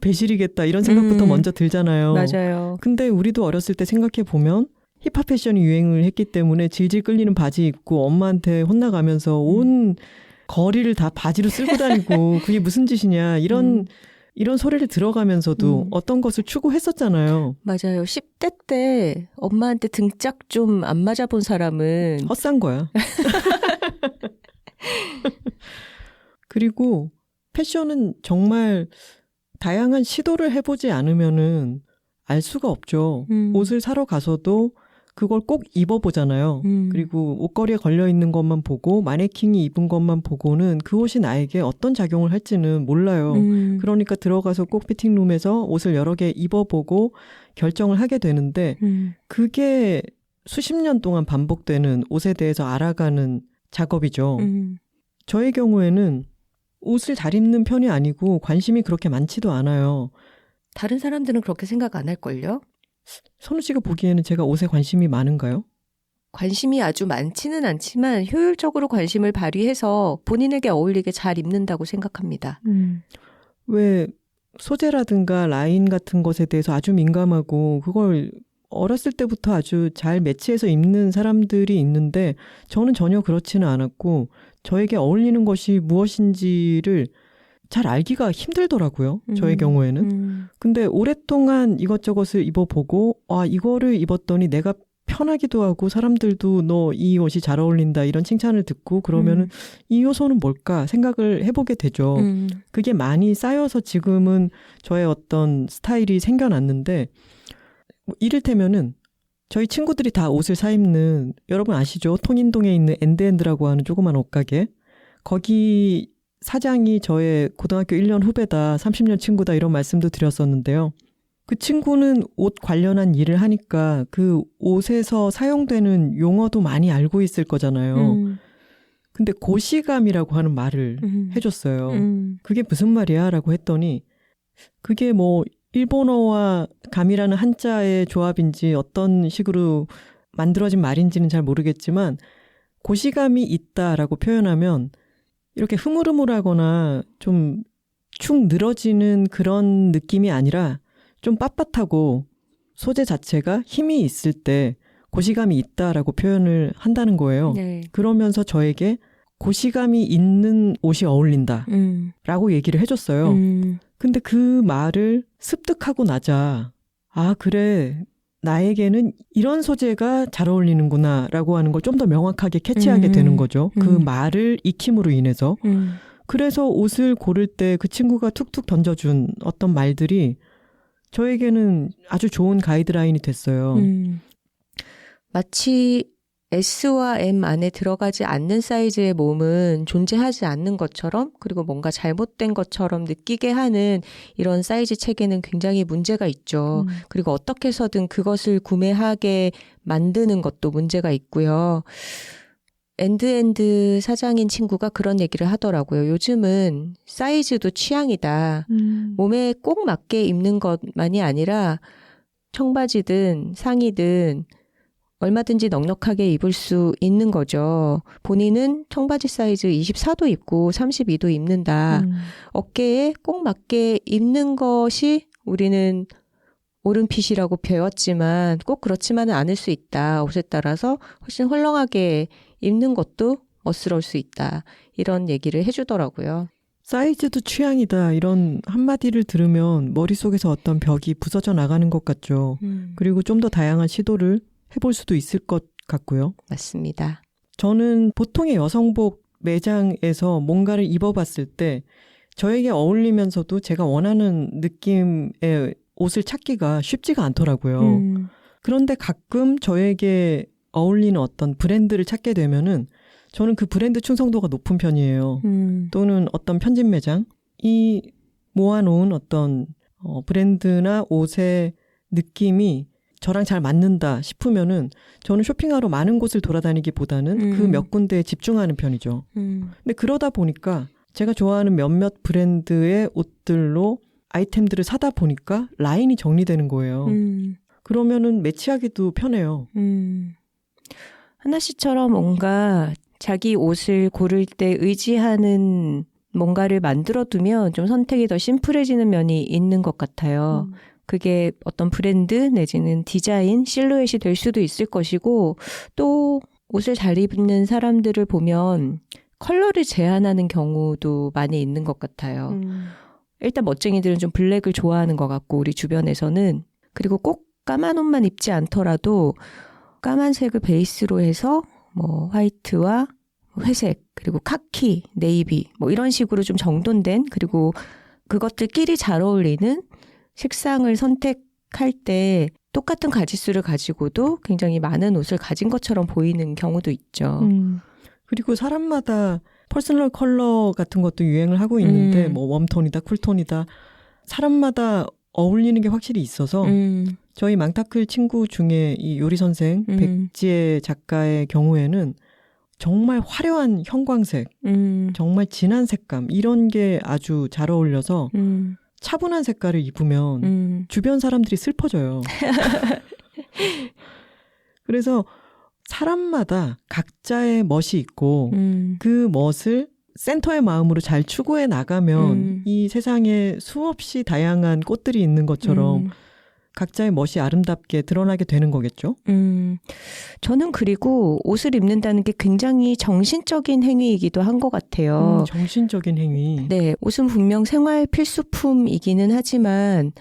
배실이겠다 이런 생각부터 먼저 들잖아요. 맞아요. 근데 우리도 어렸을 때 생각해 보면 힙합 패션이 유행을 했기 때문에 질질 끌리는 바지 입고 엄마한테 혼나가면서 온 거리를 다 바지로 쓸고 다니고 그게 무슨 짓이냐 이런 소리를 들어가면서도 어떤 것을 추구했었잖아요. 맞아요. 10대 때 엄마한테 등짝 좀 안 맞아본 사람은 헛산 거야. 그리고 패션은 정말 다양한 시도를 해보지 않으면은 알 수가 없죠. 옷을 사러 가서도 그걸 꼭 입어보잖아요. 그리고 옷걸이에 걸려있는 것만 보고 마네킹이 입은 것만 보고는 그 옷이 나에게 어떤 작용을 할지는 몰라요. 그러니까 들어가서 꼭 피팅룸에서 옷을 여러 개 입어보고 결정을 하게 되는데 그게 수십 년 동안 반복되는 옷에 대해서 알아가는 작업이죠. 저의 경우에는 옷을 잘 입는 편이 아니고 관심이 그렇게 많지도 않아요. 다른 사람들은 그렇게 생각 안 할걸요? 선우 씨가 보기에는 제가 옷에 관심이 많은가요? 관심이 아주 많지는 않지만 효율적으로 관심을 발휘해서 본인에게 어울리게 잘 입는다고 생각합니다. 왜 소재라든가 라인 같은 것에 대해서 아주 민감하고 그걸 어렸을 때부터 아주 잘 매치해서 입는 사람들이 있는데 저는 전혀 그렇지는 않았고 저에게 어울리는 것이 무엇인지를 잘 알기가 힘들더라고요. 저의 경우에는. 근데 오랫동안 이것저것을 입어보고 이거를 입었더니 내가 편하기도 하고 사람들도 너 이 옷이 잘 어울린다 이런 칭찬을 듣고 그러면은 이 요소는 뭘까 생각을 해보게 되죠. 그게 많이 쌓여서 지금은 저의 어떤 스타일이 생겨났는데 이를테면은 저희 친구들이 다 옷을 사 입는 여러분 아시죠? 통인동에 있는 엔드엔드라고 하는 조그만 옷가게 거기 사장이 저의 고등학교 1년 후배다 30년 친구다 이런 말씀도 드렸었는데요. 그 친구는 옷 관련한 일을 하니까 그 옷에서 사용되는 용어도 많이 알고 있을 거잖아요. 근데 고시감이라고 하는 말을 해줬어요. 그게 무슨 말이야? 라고 했더니 그게 뭐 일본어와 감이라는 한자의 조합인지 어떤 식으로 만들어진 말인지는 잘 모르겠지만 고시감이 있다라고 표현하면 이렇게 흐물흐물하거나 좀 축 늘어지는 그런 느낌이 아니라 좀 빳빳하고 소재 자체가 힘이 있을 때 고시감이 있다라고 표현을 한다는 거예요. 네. 그러면서 저에게 고시감이 있는 옷이 어울린다 라고 얘기를 해줬어요. 근데 그 말을 습득하고 나자 그래 나에게는 이런 소재가 잘 어울리는구나 라고 하는 걸 좀 더 명확하게 캐치하게 되는 거죠. 그 말을 익힘으로 인해서. 그래서 옷을 고를 때 그 친구가 툭툭 던져준 어떤 말들이 저에게는 아주 좋은 가이드라인이 됐어요. 마치 S와 M 안에 들어가지 않는 사이즈의 몸은 존재하지 않는 것처럼 그리고 뭔가 잘못된 것처럼 느끼게 하는 이런 사이즈 체계는 굉장히 문제가 있죠. 그리고 어떻게 해서든 그것을 구매하게 만드는 것도 문제가 있고요. 엔드엔드 사장인 친구가 그런 얘기를 하더라고요. 요즘은 사이즈도 취향이다. 몸에 꼭 맞게 입는 것만이 아니라 청바지든 상의든 얼마든지 넉넉하게 입을 수 있는 거죠. 본인은 청바지 사이즈 24도 입고 32도 입는다. 어깨에 꼭 맞게 입는 것이 우리는 옳은 핏이라고 배웠지만 꼭 그렇지만은 않을 수 있다. 옷에 따라서 훨씬 헐렁하게 입는 것도 멋스러울 수 있다. 이런 얘기를 해주더라고요. 사이즈도 취향이다 이런 한마디를 들으면 머릿속에서 어떤 벽이 부서져 나가는 것 같죠. 그리고 좀 더 다양한 시도를 해볼 수도 있을 것 같고요. 맞습니다. 저는 보통의 여성복 매장에서 뭔가를 입어봤을 때 저에게 어울리면서도 제가 원하는 느낌의 옷을 찾기가 쉽지가 않더라고요. 그런데 가끔 저에게 어울리는 어떤 브랜드를 찾게 되면은 저는 그 브랜드 충성도가 높은 편이에요. 또는 어떤 편집 매장이 모아놓은 어떤 브랜드나 옷의 느낌이 저랑 잘 맞는다 싶으면은 저는 쇼핑하러 많은 곳을 돌아다니기보다는 그 몇 군데에 집중하는 편이죠. 근데 그러다 보니까 제가 좋아하는 몇몇 브랜드의 옷들로 아이템들을 사다 보니까 라인이 정리되는 거예요. 그러면은 매치하기도 편해요. 하나 씨처럼 뭔가 자기 옷을 고를 때 의지하는 뭔가를 만들어두면 좀 선택이 더 심플해지는 면이 있는 것 같아요. 그게 어떤 브랜드 내지는 디자인, 실루엣이 될 수도 있을 것이고 또 옷을 잘 입는 사람들을 보면 컬러를 제한하는 경우도 많이 있는 것 같아요. 일단 멋쟁이들은 좀 블랙을 좋아하는 것 같고 우리 주변에서는 그리고 꼭 까만 옷만 입지 않더라도 까만색을 베이스로 해서 뭐 화이트와 회색 그리고 카키, 네이비 뭐 이런 식으로 좀 정돈된 그리고 그것들끼리 잘 어울리는 색상을 선택할 때 똑같은 가지수를 가지고도 굉장히 많은 옷을 가진 것처럼 보이는 경우도 있죠. 그리고 사람마다 퍼스널 컬러 같은 것도 유행을 하고 있는데 뭐 웜톤이다, 쿨톤이다 사람마다 어울리는 게 확실히 있어서 저희 망타클 친구 중에 이 요리 선생 백지혜 작가의 경우에는 정말 화려한 형광색, 정말 진한 색감 이런 게 아주 잘 어울려서 차분한 색깔을 입으면 주변 사람들이 슬퍼져요. 그래서 사람마다 각자의 멋이 있고 그 멋을 센터의 마음으로 잘 추구해 나가면 이 세상에 수없이 다양한 꽃들이 있는 것처럼 각자의 멋이 아름답게 드러나게 되는 거겠죠? 저는 그리고 옷을 입는다는 게 굉장히 정신적인 행위이기도 한 것 같아요. 정신적인 행위. 네, 옷은 분명 생활 필수품이기는 하지만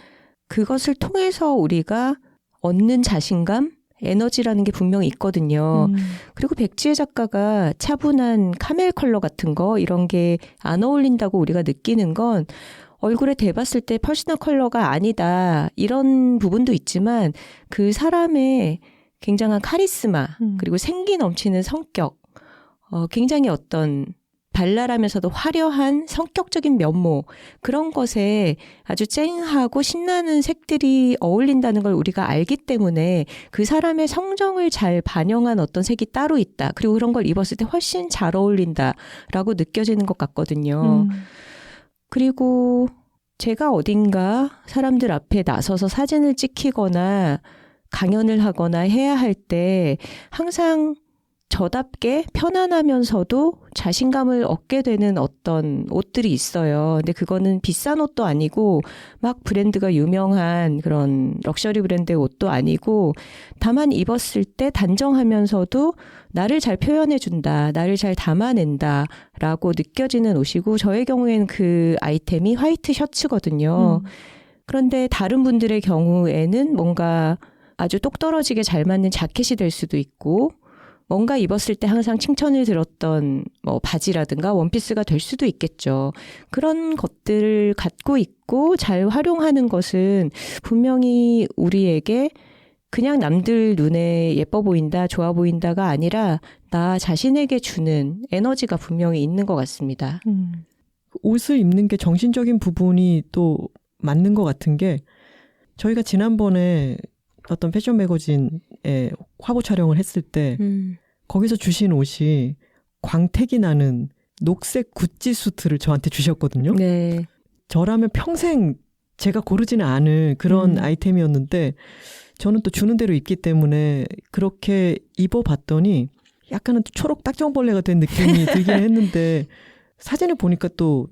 그것을 통해서 우리가 얻는 자신감, 에너지라는 게 분명히 있거든요. 그리고 백지혜 작가가 차분한 카멜 컬러 같은 거 이런 게 안 어울린다고 우리가 느끼는 건 얼굴에 대봤을 때 퍼스널 컬러가 아니다. 이런 부분도 있지만 그 사람의 굉장한 카리스마 그리고 생기 넘치는 성격 굉장히 어떤 발랄하면서도 화려한 성격적인 면모 그런 것에 아주 쨍하고 신나는 색들이 어울린다는 걸 우리가 알기 때문에 그 사람의 성정을 잘 반영한 어떤 색이 따로 있다. 그리고 그런 걸 입었을 때 훨씬 잘 어울린다라고 느껴지는 것 같거든요. 그리고 제가 어딘가 사람들 앞에 나서서 사진을 찍히거나 강연을 하거나 해야 할 때 항상 저답게 편안하면서도 자신감을 얻게 되는 어떤 옷들이 있어요. 근데 그거는 비싼 옷도 아니고 막 브랜드가 유명한 그런 럭셔리 브랜드의 옷도 아니고 다만 입었을 때 단정하면서도 나를 잘 표현해준다, 나를 잘 담아낸다 라고 느껴지는 옷이고 저의 경우에는 그 아이템이 화이트 셔츠거든요. 그런데 다른 분들의 경우에는 뭔가 아주 똑 떨어지게 잘 맞는 자켓이 될 수도 있고 뭔가 입었을 때 항상 칭찬을 들었던 뭐 바지라든가 원피스가 될 수도 있겠죠. 그런 것들을 갖고 있고 잘 활용하는 것은 분명히 우리에게 그냥 남들 눈에 예뻐 보인다, 좋아 보인다가 아니라 나 자신에게 주는 에너지가 분명히 있는 것 같습니다. 옷을 입는 게 정신적인 부분이 또 맞는 것 같은 게 저희가 지난번에 어떤 패션 매거진에 화보 촬영을 했을 때 거기서 주신 옷이 광택이 나는 녹색 구찌 수트를 저한테 주셨거든요. 네. 저라면 평생 제가 고르지는 않을 그런 아이템이었는데 저는 또 주는 대로 입기 때문에 그렇게 입어봤더니 약간은 초록 딱정벌레가 된 느낌이 들긴 했는데 사진을 보니까 또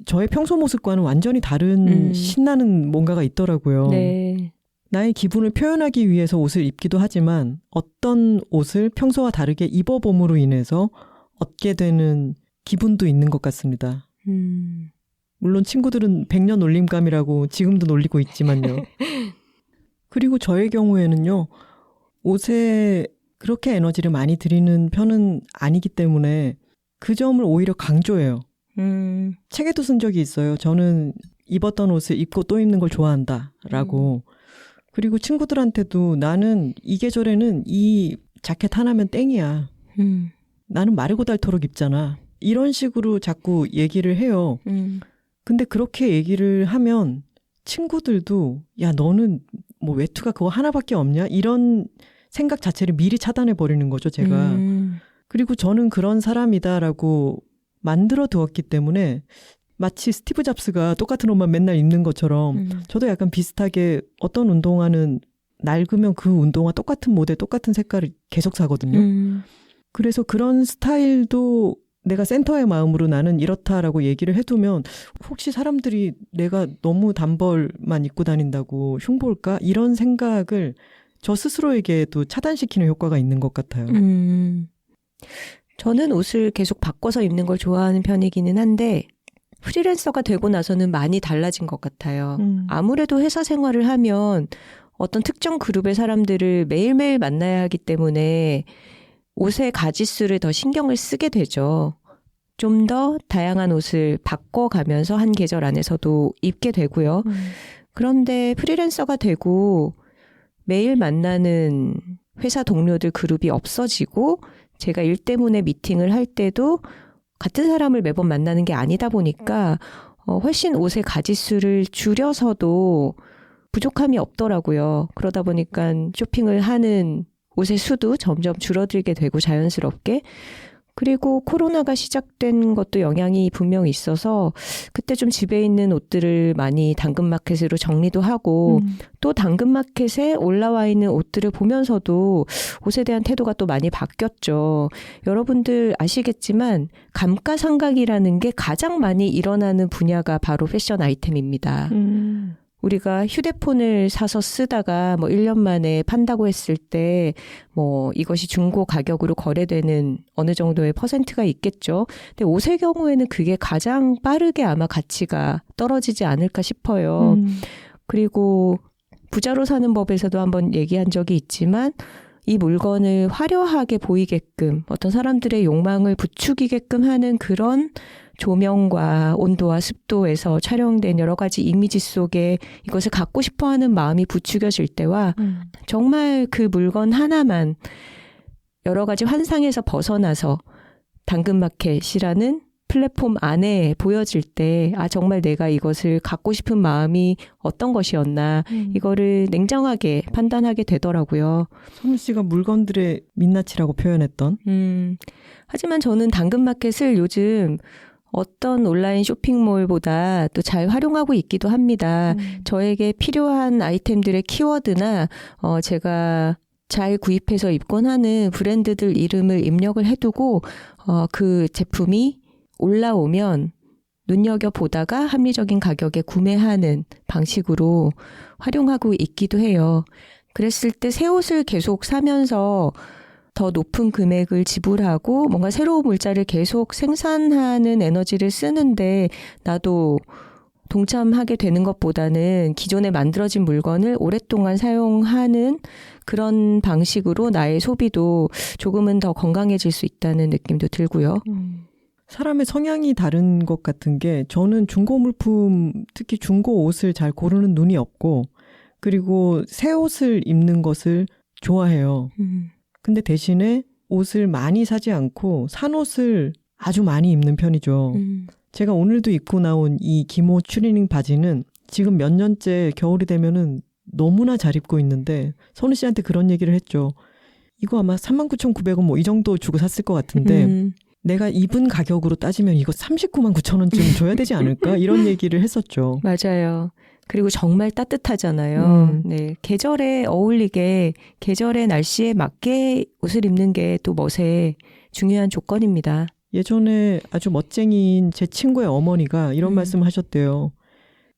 저의 평소 모습과는 완전히 다른 신나는 뭔가가 있더라고요. 네. 나의 기분을 표현하기 위해서 옷을 입기도 하지만 어떤 옷을 평소와 다르게 입어봄으로 인해서 얻게 되는 기분도 있는 것 같습니다. 물론 친구들은 100년 놀림감이라고 지금도 놀리고 있지만요. 그리고 저의 경우에는요. 옷에 그렇게 에너지를 많이 들이는 편은 아니기 때문에 그 점을 오히려 강조해요. 책에도 쓴 적이 있어요. 저는 입었던 옷을 입고 또 입는 걸 좋아한다라고. 그리고 친구들한테도 나는 이 계절에는 이 자켓 하나면 땡이야. 나는 마르고 닳도록 입잖아. 이런 식으로 자꾸 얘기를 해요. 근데 그렇게 얘기를 하면 친구들도 야 너는 뭐 외투가 그거 하나밖에 없냐? 이런 생각 자체를 미리 차단해 버리는 거죠, 제가. 그리고 저는 그런 사람이다라고 만들어 두었기 때문에 마치 스티브 잡스가 똑같은 옷만 맨날 입는 것처럼 저도 약간 비슷하게 어떤 운동화는 낡으면 그 운동화 똑같은 모델 똑같은 색깔을 계속 사거든요. 그래서 그런 스타일도 내가 센터의 마음으로 나는 이렇다라고 얘기를 해두면 혹시 사람들이 내가 너무 단벌만 입고 다닌다고 흉볼까? 이런 생각을 저 스스로에게도 차단시키는 효과가 있는 것 같아요. 저는 옷을 계속 바꿔서 입는 걸 좋아하는 편이기는 한데 프리랜서가 되고 나서는 많이 달라진 것 같아요. 아무래도 회사 생활을 하면 어떤 특정 그룹의 사람들을 매일매일 만나야 하기 때문에 옷의 가지수를 더 신경을 쓰게 되죠. 좀 더 다양한 옷을 바꿔가면서 한 계절 안에서도 입게 되고요. 그런데 프리랜서가 되고 매일 만나는 회사 동료들 그룹이 없어지고 제가 일 때문에 미팅을 할 때도 같은 사람을 매번 만나는 게 아니다 보니까 훨씬 옷의 가지수를 줄여서도 부족함이 없더라고요. 그러다 보니까 쇼핑을 하는 옷의 수도 점점 줄어들게 되고 자연스럽게 그리고 코로나가 시작된 것도 영향이 분명히 있어서 그때 좀 집에 있는 옷들을 많이 당근마켓으로 정리도 하고 또 당근마켓에 올라와 있는 옷들을 보면서도 옷에 대한 태도가 또 많이 바뀌었죠. 여러분들 아시겠지만 감가상각이라는 게 가장 많이 일어나는 분야가 바로 패션 아이템입니다. 우리가 휴대폰을 사서 쓰다가 뭐 1년 만에 판다고 했을 때 뭐 이것이 중고 가격으로 거래되는 어느 정도의 퍼센트가 있겠죠. 근데 옷의 경우에는 그게 가장 빠르게 아마 가치가 떨어지지 않을까 싶어요. 그리고 부자로 사는 법에서도 한번 얘기한 적이 있지만 이 물건을 화려하게 보이게끔 어떤 사람들의 욕망을 부추기게끔 하는 그런 조명과 온도와 습도에서 촬영된 여러 가지 이미지 속에 이것을 갖고 싶어하는 마음이 부추겨질 때와 정말 그 물건 하나만 여러 가지 환상에서 벗어나서 당근마켓이라는 플랫폼 안에 보여질 때 정말 내가 이것을 갖고 싶은 마음이 어떤 것이었나 이거를 냉정하게 판단하게 되더라고요. 선우 씨가 물건들의 민낯이라고 표현했던 하지만 저는 당근마켓을 요즘 어떤 온라인 쇼핑몰보다 또 잘 활용하고 있기도 합니다. 저에게 필요한 아이템들의 키워드나 제가 잘 구입해서 입곤 하는 브랜드들 이름을 입력을 해두고 그 제품이 올라오면 눈여겨보다가 합리적인 가격에 구매하는 방식으로 활용하고 있기도 해요. 그랬을 때 새 옷을 계속 사면서 더 높은 금액을 지불하고 뭔가 새로운 물자를 계속 생산하는 에너지를 쓰는데 나도 동참하게 되는 것보다는 기존에 만들어진 물건을 오랫동안 사용하는 그런 방식으로 나의 소비도 조금은 더 건강해질 수 있다는 느낌도 들고요. 사람의 성향이 다른 것 같은 게 저는 중고 물품, 특히 중고 옷을 잘 고르는 눈이 없고 그리고 새 옷을 입는 것을 좋아해요. 근데 대신에 옷을 많이 사지 않고 산 옷을 아주 많이 입는 편이죠. 제가 오늘도 입고 나온 이 기모 추리닝 바지는 지금 몇 년째 겨울이 되면은 너무나 잘 입고 있는데 선우 씨한테 그런 얘기를 했죠. 이거 아마 39,900원 뭐 이 정도 주고 샀을 것 같은데 내가 입은 가격으로 따지면 이거 39만 9천 원쯤 줘야 되지 않을까? 이런 얘기를 했었죠. 맞아요. 그리고 정말 따뜻하잖아요. 네, 계절에 어울리게 계절의 날씨에 맞게 옷을 입는 게 또 멋의 중요한 조건입니다. 예전에 아주 멋쟁이인 제 친구의 어머니가 이런 말씀 하셨대요.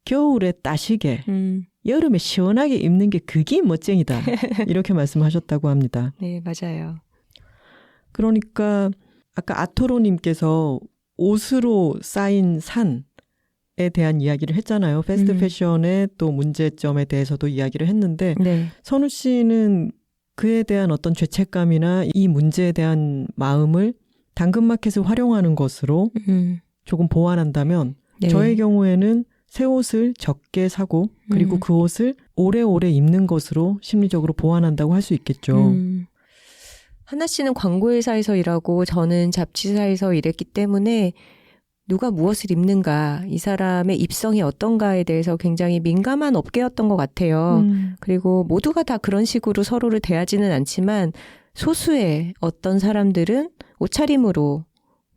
겨울에 따시게 여름에 시원하게 입는 게 그게 멋쟁이다. 이렇게 말씀하셨다고 합니다. 네, 맞아요. 그러니까 아까 아토로님께서 옷으로 쌓인 산에 대한 이야기를 했잖아요. 패스트 패션의 또 문제점에 대해서도 이야기를 했는데 네. 선우 씨는 그에 대한 어떤 죄책감이나 이 문제에 대한 마음을 당근마켓을 활용하는 것으로 조금 보완한다면 네. 저의 경우에는 새 옷을 적게 사고 그리고 그 옷을 오래오래 입는 것으로 심리적으로 보완한다고 할 수 있겠죠. 하나 씨는 광고회사에서 일하고 저는 잡지사에서 일했기 때문에 누가 무엇을 입는가, 이 사람의 입성이 어떤가에 대해서 굉장히 민감한 업계였던 것 같아요. 그리고 모두가 다 그런 식으로 서로를 대하지는 않지만 소수의 어떤 사람들은 옷차림으로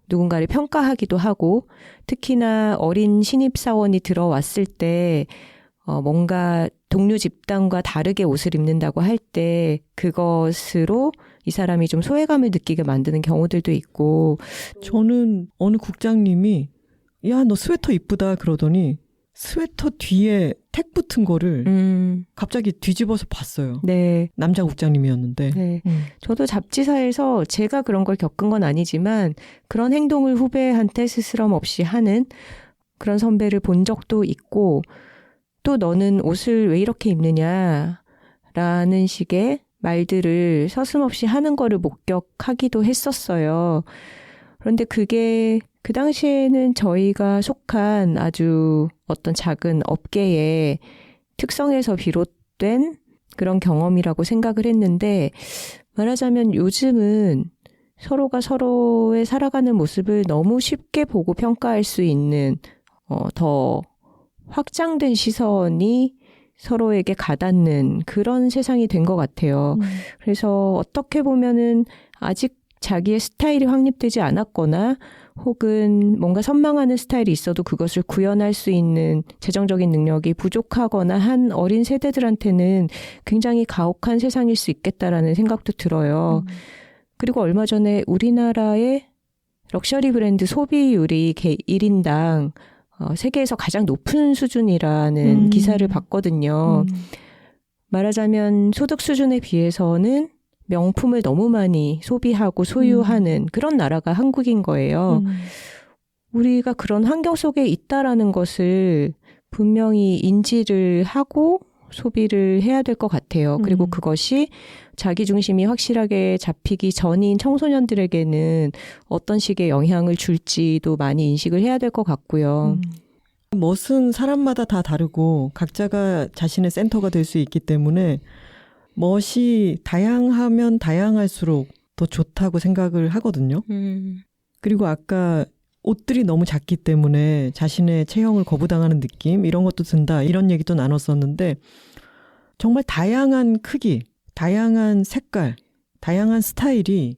누군가를 평가하기도 하고 특히나 어린 신입사원이 들어왔을 때 뭔가 동료 집단과 다르게 옷을 입는다고 할 때 그것으로 이 사람이 좀 소외감을 느끼게 만드는 경우들도 있고 저는 어느 국장님이 야, 너 스웨터 이쁘다 그러더니 스웨터 뒤에 택 붙은 거를 갑자기 뒤집어서 봤어요. 네. 남자 국장님이었는데. 네. 저도 잡지사에서 제가 그런 걸 겪은 건 아니지만 그런 행동을 후배한테 스스럼 없이 하는 그런 선배를 본 적도 있고 또 너는 옷을 왜 이렇게 입느냐라는 식의 말들을 서슴없이 하는 거를 목격하기도 했었어요. 그런데 그게 그 당시에는 저희가 속한 아주 어떤 작은 업계의 특성에서 비롯된 그런 경험이라고 생각을 했는데 말하자면 요즘은 서로가 서로의 살아가는 모습을 너무 쉽게 보고 평가할 수 있는 더 확장된 시선이 서로에게 가닿는 그런 세상이 된 것 같아요. 그래서 어떻게 보면은 아직 자기의 스타일이 확립되지 않았거나 혹은 뭔가 선망하는 스타일이 있어도 그것을 구현할 수 있는 재정적인 능력이 부족하거나 한 어린 세대들한테는 굉장히 가혹한 세상일 수 있겠다라는 생각도 들어요. 그리고 얼마 전에 우리나라의 럭셔리 브랜드 소비율이 1인당 세계에서 가장 높은 수준이라는 기사를 봤거든요. 말하자면 소득 수준에 비해서는 명품을 너무 많이 소비하고 소유하는 그런 나라가 한국인 거예요. 우리가 그런 환경 속에 있다라는 것을 분명히 인지를 하고 소비를 해야 될 것 같아요. 그리고 그것이 자기 중심이 확실하게 잡히기 전인 청소년들에게는 어떤 식의 영향을 줄지도 많이 인식을 해야 될 것 같고요. 멋은 사람마다 다 다르고 각자가 자신의 센터가 될 수 있기 때문에 멋이 다양하면 다양할수록 더 좋다고 생각을 하거든요. 그리고 아까 옷들이 너무 작기 때문에 자신의 체형을 거부당하는 느낌 이런 것도 든다 이런 얘기도 나눴었는데 정말 다양한 크기, 다양한 색깔, 다양한 스타일이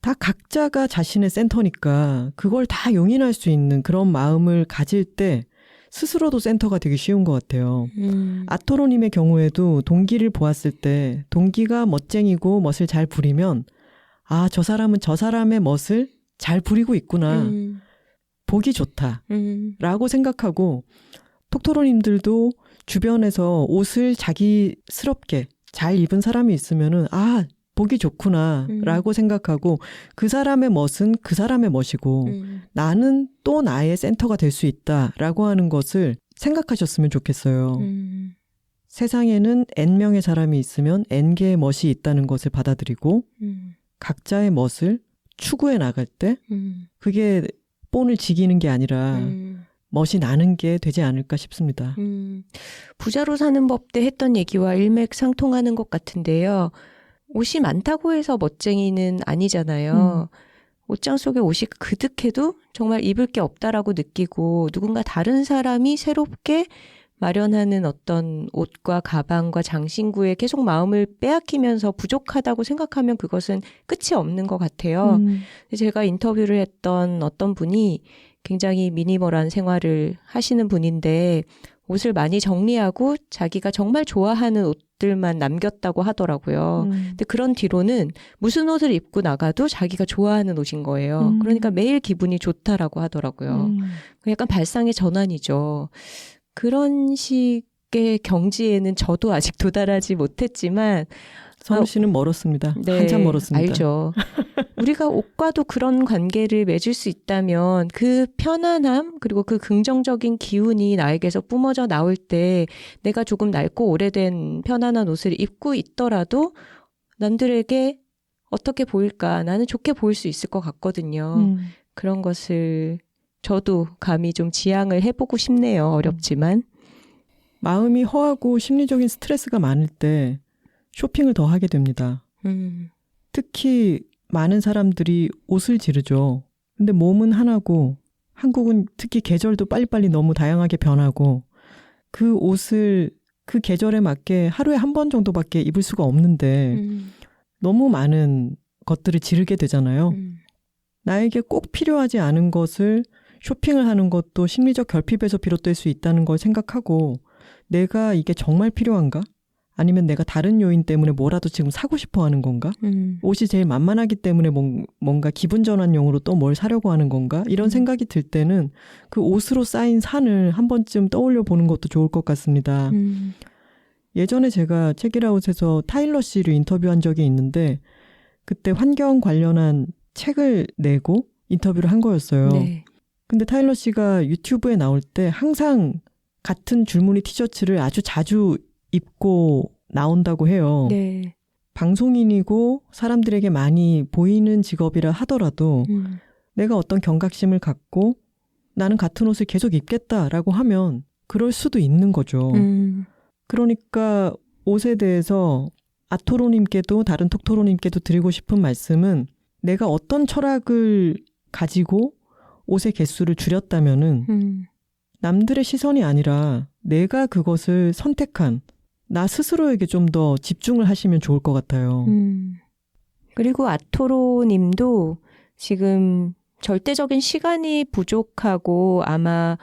다 각자가 자신의 센터니까 그걸 다 용인할 수 있는 그런 마음을 가질 때 스스로도 센터가 되기 쉬운 것 같아요. 아토로님의 경우에도 동기를 보았을 때 동기가 멋쟁이고 멋을 잘 부리면 아, 저 사람은 저 사람의 멋을 잘 부리고 있구나. 보기 좋다. 라고 생각하고 톡토로님들도 주변에서 옷을 자기스럽게 잘 입은 사람이 있으면은 아, 보기 좋구나 라고 생각하고 그 사람의 멋은 그 사람의 멋이고 나는 또 나의 센터가 될 수 있다라고 하는 것을 생각하셨으면 좋겠어요. 세상에는 N명의 사람이 있으면 N개의 멋이 있다는 것을 받아들이고 각자의 멋을 추구해 나갈 때 그게 본을 지기는 게 아니라 멋이 나는 게 되지 않을까 싶습니다. 부자로 사는 법 때 했던 얘기와 일맥상통하는 것 같은데요. 옷이 많다고 해서 멋쟁이는 아니잖아요. 옷장 속에 옷이 그득해도 정말 입을 게 없다라고 느끼고 누군가 다른 사람이 새롭게 마련하는 어떤 옷과 가방과 장신구에 계속 마음을 빼앗기면서 부족하다고 생각하면 그것은 끝이 없는 것 같아요. 제가 인터뷰를 했던 어떤 분이 굉장히 미니멀한 생활을 하시는 분인데 옷을 많이 정리하고 자기가 정말 좋아하는 옷들만 남겼다고 하더라고요. 근데 그런 뒤로는 무슨 옷을 입고 나가도 자기가 좋아하는 옷인 거예요. 그러니까 매일 기분이 좋다라고 하더라고요. 약간 발상의 전환이죠. 그런 식의 경지에는 저도 아직 도달하지 못했지만 선우 씨는 멀었습니다. 네, 한참 멀었습니다. 알죠. 우리가 옷과도 그런 관계를 맺을 수 있다면 그 편안함 그리고 그 긍정적인 기운이 나에게서 뿜어져 나올 때 내가 조금 낡고 오래된 편안한 옷을 입고 있더라도 남들에게 어떻게 보일까? 나는 좋게 보일 수 있을 것 같거든요. 그런 것을 저도 감히 좀 지향을 해보고 싶네요. 어렵지만. 마음이 허하고 심리적인 스트레스가 많을 때 쇼핑을 더 하게 됩니다. 특히 많은 사람들이 옷을 지르죠. 근데 몸은 하나고 한국은 특히 계절도 빨리빨리 너무 다양하게 변하고 그 옷을 그 계절에 맞게 하루에 한 번 정도밖에 입을 수가 없는데 너무 많은 것들을 지르게 되잖아요. 나에게 꼭 필요하지 않은 것을 쇼핑을 하는 것도 심리적 결핍에서 비롯될 수 있다는 걸 생각하고 내가 이게 정말 필요한가? 아니면 내가 다른 요인 때문에 뭐라도 지금 사고 싶어 하는 건가? 옷이 제일 만만하기 때문에 뭔가 기분 전환용으로 또 뭘 사려고 하는 건가? 이런 생각이 들 때는 그 옷으로 쌓인 산을 한 번쯤 떠올려 보는 것도 좋을 것 같습니다. 예전에 제가 책이라웃에서 타일러 씨를 인터뷰한 적이 있는데 그때 환경 관련한 책을 내고 인터뷰를 한 거였어요. 네. 근데 타일러 씨가 유튜브에 나올 때 항상 같은 줄무늬 티셔츠를 아주 자주 입고 나온다고 해요. 네. 방송인이고 사람들에게 많이 보이는 직업이라 하더라도 내가 어떤 경각심을 갖고 나는 같은 옷을 계속 입겠다라고 하면 그럴 수도 있는 거죠. 그러니까 옷에 대해서 아토로님께도 다른 톡토로님께도 드리고 싶은 말씀은 내가 어떤 철학을 가지고 옷의 개수를 줄였다면은 남들의 시선이 아니라 내가 그것을 선택한 나 스스로에게 좀 더 집중을 하시면 좋을 것 같아요. 그리고 아토로 님도 지금 절대적인 시간이 부족하고 아마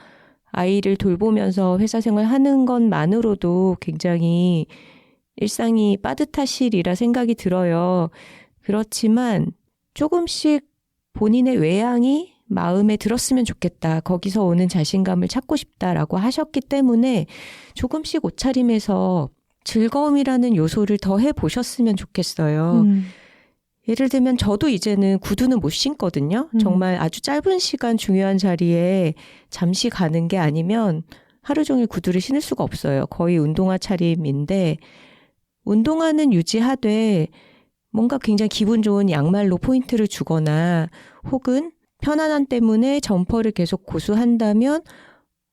아이를 돌보면서 회사 생활하는 것만으로도 굉장히 일상이 빠듯하시리라 생각이 들어요. 그렇지만 조금씩 본인의 외향이 마음에 들었으면 좋겠다. 거기서 오는 자신감을 찾고 싶다라고 하셨기 때문에 조금씩 옷차림에서 즐거움이라는 요소를 더 해보셨으면 좋겠어요. 예를 들면 저도 이제는 구두는 못 신거든요. 정말 아주 짧은 시간 중요한 자리에 잠시 가는 게 아니면 하루 종일 구두를 신을 수가 없어요. 거의 운동화 차림인데 운동화는 유지하되 뭔가 굉장히 기분 좋은 양말로 포인트를 주거나 혹은 편안함 때문에 점퍼를 계속 고수한다면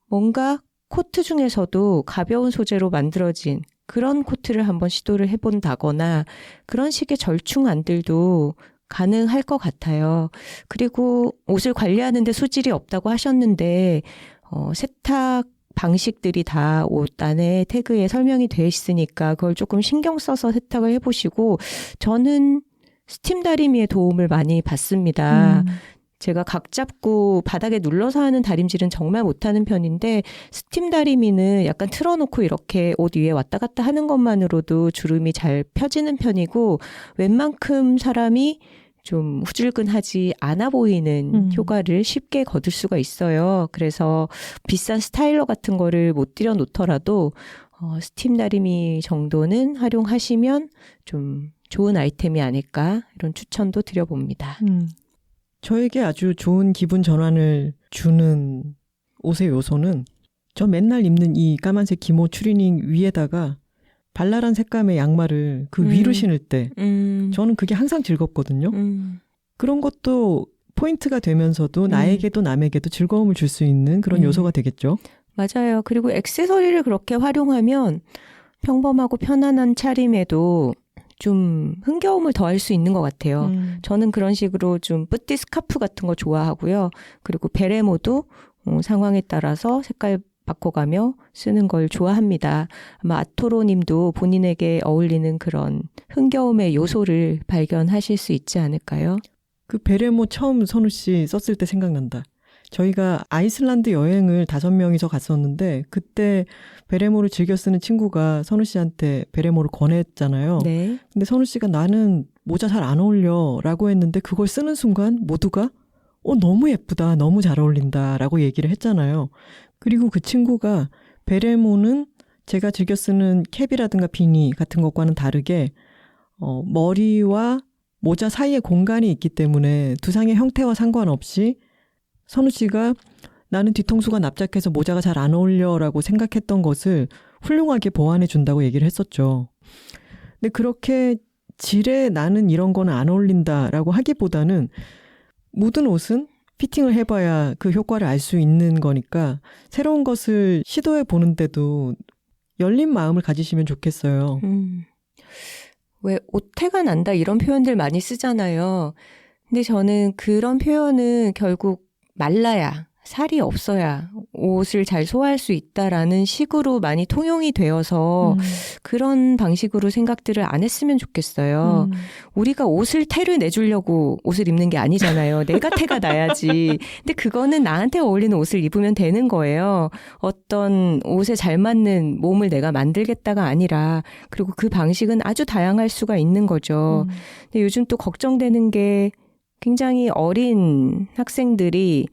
뭔가 코트 중에서도 가벼운 소재로 만들어진 그런 코트를 한번 시도를 해본다거나 그런 식의 절충안들도 가능할 것 같아요. 그리고 옷을 관리하는 데 소질이 없다고 하셨는데 세탁 방식들이 다 옷 안에 태그에 설명이 돼 있으니까 그걸 조금 신경 써서 세탁을 해보시고 저는 스팀 다리미의 도움을 많이 받습니다. 제가 각 잡고 바닥에 눌러서 하는 다림질은 정말 못하는 편인데 스팀 다리미는 약간 틀어놓고 이렇게 옷 위에 왔다 갔다 하는 것만으로도 주름이 잘 펴지는 편이고 웬만큼 사람이 좀 후줄근하지 않아 보이는 효과를 쉽게 거둘 수가 있어요. 그래서 비싼 스타일러 같은 거를 못 들여 놓더라도 스팀 다리미 정도는 활용하시면 좀 좋은 아이템이 아닐까 이런 추천도 드려봅니다. 저에게 아주 좋은 기분 전환을 주는 옷의 요소는 저 맨날 입는 이 까만색 기모 추리닝 위에다가 발랄한 색감의 양말을 그 위로 신을 때 저는 그게 항상 즐겁거든요. 그런 것도 포인트가 되면서도 나에게도 남에게도 즐거움을 줄 수 있는 그런 요소가 되겠죠. 맞아요. 그리고 액세서리를 그렇게 활용하면 평범하고 편안한 차림에도 좀 흥겨움을 더할 수 있는 것 같아요. 저는 그런 식으로 좀 뿌띠 스카프 같은 거 좋아하고요. 그리고 베레모도 상황에 따라서 색깔 바꿔가며 쓰는 걸 좋아합니다. 아마 아토로 님도 본인에게 어울리는 그런 흥겨움의 요소를 발견하실 수 있지 않을까요? 그 베레모 처음 선우 씨 썼을 때 생각난다. 저희가 아이슬란드 여행을 5명이서 갔었는데 그때 베레모를 즐겨 쓰는 친구가 선우 씨한테 베레모를 권했잖아요. 네. 근데 선우 씨가 나는 모자 잘 안 어울려 라고 했는데 그걸 쓰는 순간 모두가 너무 예쁘다, 너무 잘 어울린다 라고 얘기를 했잖아요. 그리고 그 친구가 베레모는 제가 즐겨 쓰는 캡이라든가 비니 같은 것과는 다르게 머리와 모자 사이에 공간이 있기 때문에 두상의 형태와 상관없이 선우 씨가 나는 뒤통수가 납작해서 모자가 잘 안 어울려라고 생각했던 것을 훌륭하게 보완해 준다고 얘기를 했었죠. 근데 그렇게 질에 나는 이런 거는 안 어울린다라고 하기보다는 모든 옷은 피팅을 해봐야 그 효과를 알 수 있는 거니까 새로운 것을 시도해 보는데도 열린 마음을 가지시면 좋겠어요. 왜 오태가 난다 이런 표현들 많이 쓰잖아요. 근데 저는 그런 표현은 결국 말라야, 살이 없어야 옷을 잘 소화할 수 있다라는 식으로 많이 통용이 되어서 그런 방식으로 생각들을 안 했으면 좋겠어요. 우리가 옷을 태를 내주려고 옷을 입는 게 아니잖아요. 내가 태가 나야지. 근데 그거는 나한테 어울리는 옷을 입으면 되는 거예요. 어떤 옷에 잘 맞는 몸을 내가 만들겠다가 아니라 그리고 그 방식은 아주 다양할 수가 있는 거죠. 근데 요즘 또 걱정되는 게 굉장히 어린 학생들이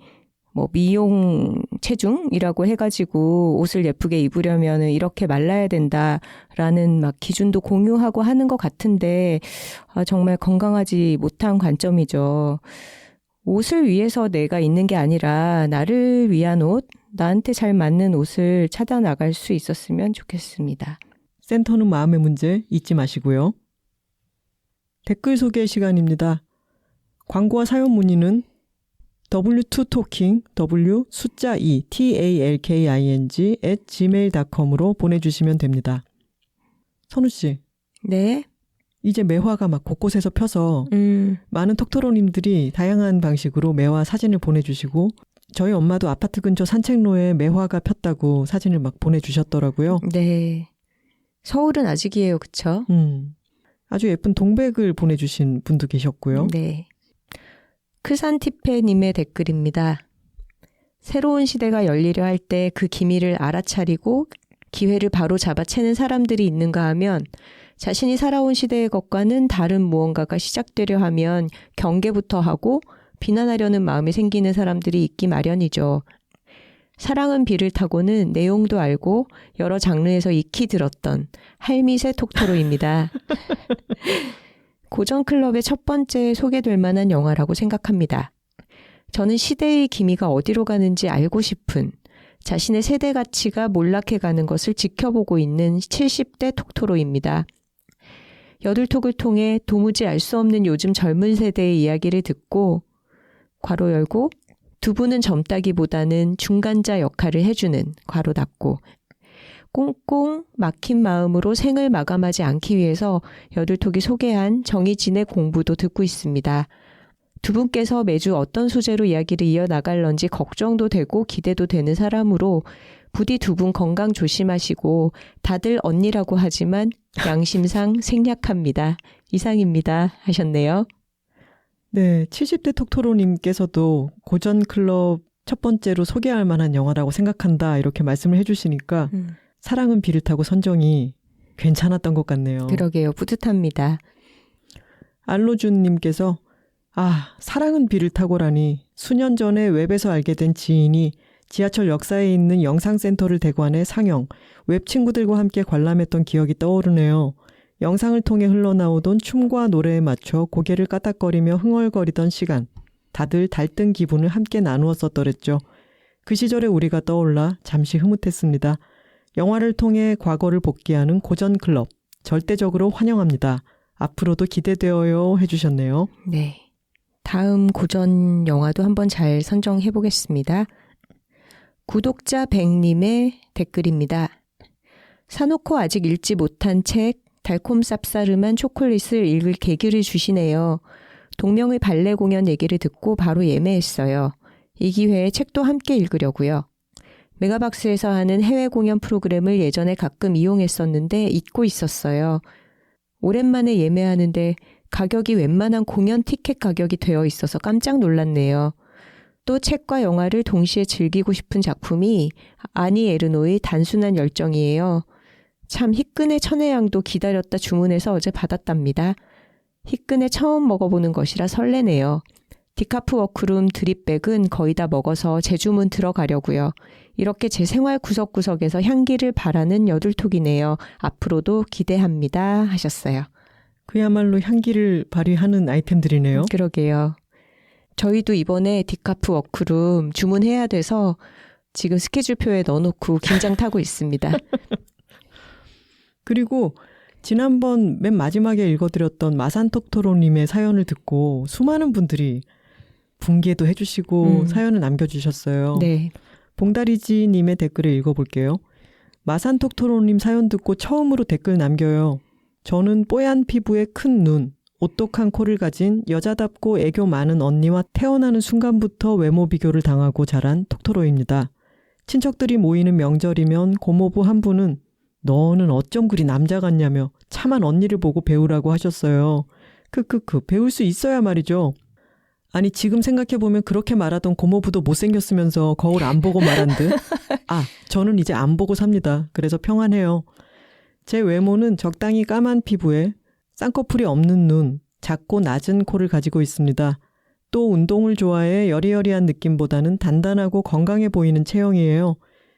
뭐 미용 체중이라고 해가지고 옷을 예쁘게 입으려면 이렇게 말라야 된다라는 막 기준도 공유하고 하는 것 같은데 정말 건강하지 못한 관점이죠. 옷을 위해서 내가 있는 게 아니라 나를 위한 옷, 나한테 잘 맞는 옷을 찾아 나갈 수 있었으면 좋겠습니다. 센터는 마음의 문제 잊지 마시고요. 댓글 소개 시간입니다. 광고와 사연 문의는 w2talking, w 숫자 2, talking @gmail.com으로 보내주시면 됩니다. 선우 씨. 네. 이제 매화가 막 곳곳에서 펴서 많은 톡토로님들이 다양한 방식으로 매화 사진을 보내주시고 저희 엄마도 아파트 근처 산책로에 매화가 폈다고 사진을 막 보내주셨더라고요. 네. 서울은 아직이에요. 그쵸? 아주 예쁜 동백을 보내주신 분도 계셨고요. 네. 크산티페님의 댓글입니다. 새로운 시대가 열리려 할 때 그 기미를 알아차리고 기회를 바로 잡아채는 사람들이 있는가 하면 자신이 살아온 시대의 것과는 다른 무언가가 시작되려 하면 경계부터 하고 비난하려는 마음이 생기는 사람들이 있기 마련이죠. 사랑은 비를 타고는 내용도 알고 여러 장르에서 익히 들었던 할미새 톡토로입니다. 고전 클럽의 첫 번째 소개될 만한 영화라고 생각합니다. 저는 시대의 기미가 어디로 가는지 알고 싶은 자신의 세대 가치가 몰락해가는 것을 지켜보고 있는 70대 톡토로입니다. 여들톡을 통해 도무지 알 수 없는 요즘 젊은 세대의 이야기를 듣고 괄호 열고 두 분은 젊다기보다는 중간자 역할을 해주는 괄호 닫고 꽁꽁 막힌 마음으로 생을 마감하지 않기 위해서 여들톡이 소개한 정희진의 공부도 듣고 있습니다. 두 분께서 매주 어떤 소재로 이야기를 이어나갈런지 걱정도 되고 기대도 되는 사람으로 부디 두 분 건강 조심하시고 다들 언니라고 하지만 양심상 생략합니다. 이상입니다. 하셨네요. 네, 70대 톡토로님께서도 고전 클럽 첫 번째로 소개할 만한 영화라고 생각한다 이렇게 말씀을 해주시니까 사랑은 비를 타고 선정이 괜찮았던 것 같네요. 그러게요. 뿌듯합니다. 알로준님께서 사랑은 비를 타고라니 수년 전에 웹에서 알게 된 지인이 지하철 역사에 있는 영상센터를 대관해 상영, 웹 친구들과 함께 관람했던 기억이 떠오르네요. 영상을 통해 흘러나오던 춤과 노래에 맞춰 고개를 까딱거리며 흥얼거리던 시간, 다들 달뜬 기분을 함께 나누었었더랬죠. 그 시절의 우리가 떠올라 잠시 흐뭇했습니다. 영화를 통해 과거를 복귀하는 고전 클럽, 절대적으로 환영합니다. 앞으로도 기대되어요 해주셨네요. 네. 다음 고전 영화도 한번 잘 선정해 보겠습니다. 구독자 100님의 댓글입니다. 사놓고 아직 읽지 못한 책 달콤 쌉싸름한 초콜릿을 읽을 계기를 주시네요. 동명의 발레 공연 얘기를 듣고 바로 예매했어요. 이 기회에 책도 함께 읽으려고요. 메가박스에서 하는 해외 공연 프로그램을 예전에 가끔 이용했었는데 잊고 있었어요. 오랜만에 예매하는데 가격이 웬만한 공연 티켓 가격이 되어 있어서 깜짝 놀랐네요. 또 책과 영화를 동시에 즐기고 싶은 작품이 아니 에르노의 단순한 열정이에요. 참 희끈의 천혜향도 기다렸다 주문해서 어제 받았답니다. 희끈에 처음 먹어보는 것이라 설레네요. 디카프 워크룸 드립백은 거의 다 먹어서 재주문 들어가려고요. 이렇게 제 생활 구석구석에서 향기를 바라는 여들톡이네요. 앞으로도 기대합니다 하셨어요. 그야말로 향기를 발휘하는 아이템들이네요. 그러게요. 저희도 이번에 디카프 워크룸 주문해야 돼서 지금 스케줄표에 넣어놓고 긴장 타고 있습니다. 그리고 지난번 맨 마지막에 읽어드렸던 마산톡토로님의 사연을 듣고 수많은 분들이 붕괴도 해주시고 사연을 남겨주셨어요. 네. 봉다리지님의 댓글을 읽어볼게요. 마산톡토로님 사연 듣고 처음으로 댓글 남겨요. 저는 뽀얀 피부에 큰 눈, 오똑한 코를 가진 여자답고 애교 많은 언니와 태어나는 순간부터 외모 비교를 당하고 자란 톡토로입니다. 친척들이 모이는 명절이면 고모부 한 분은 너는 어쩜 그리 남자 같냐며 참한 언니를 보고 배우라고 하셨어요. 크크크 배울 수 있어야 말이죠. 아니 지금 생각해보면 그렇게 말하던 고모부도 못생겼으면서 거울 안 보고 말한 듯. 저는 이제 안 보고 삽니다. 그래서 평안해요. 제 외모는 적당히 까만 피부에 쌍꺼풀이 없는 눈, 작고 낮은 코를 가지고 있습니다. 또 운동을 좋아해 여리여리한 느낌보다는 단단하고 건강해 보이는 체형이에요.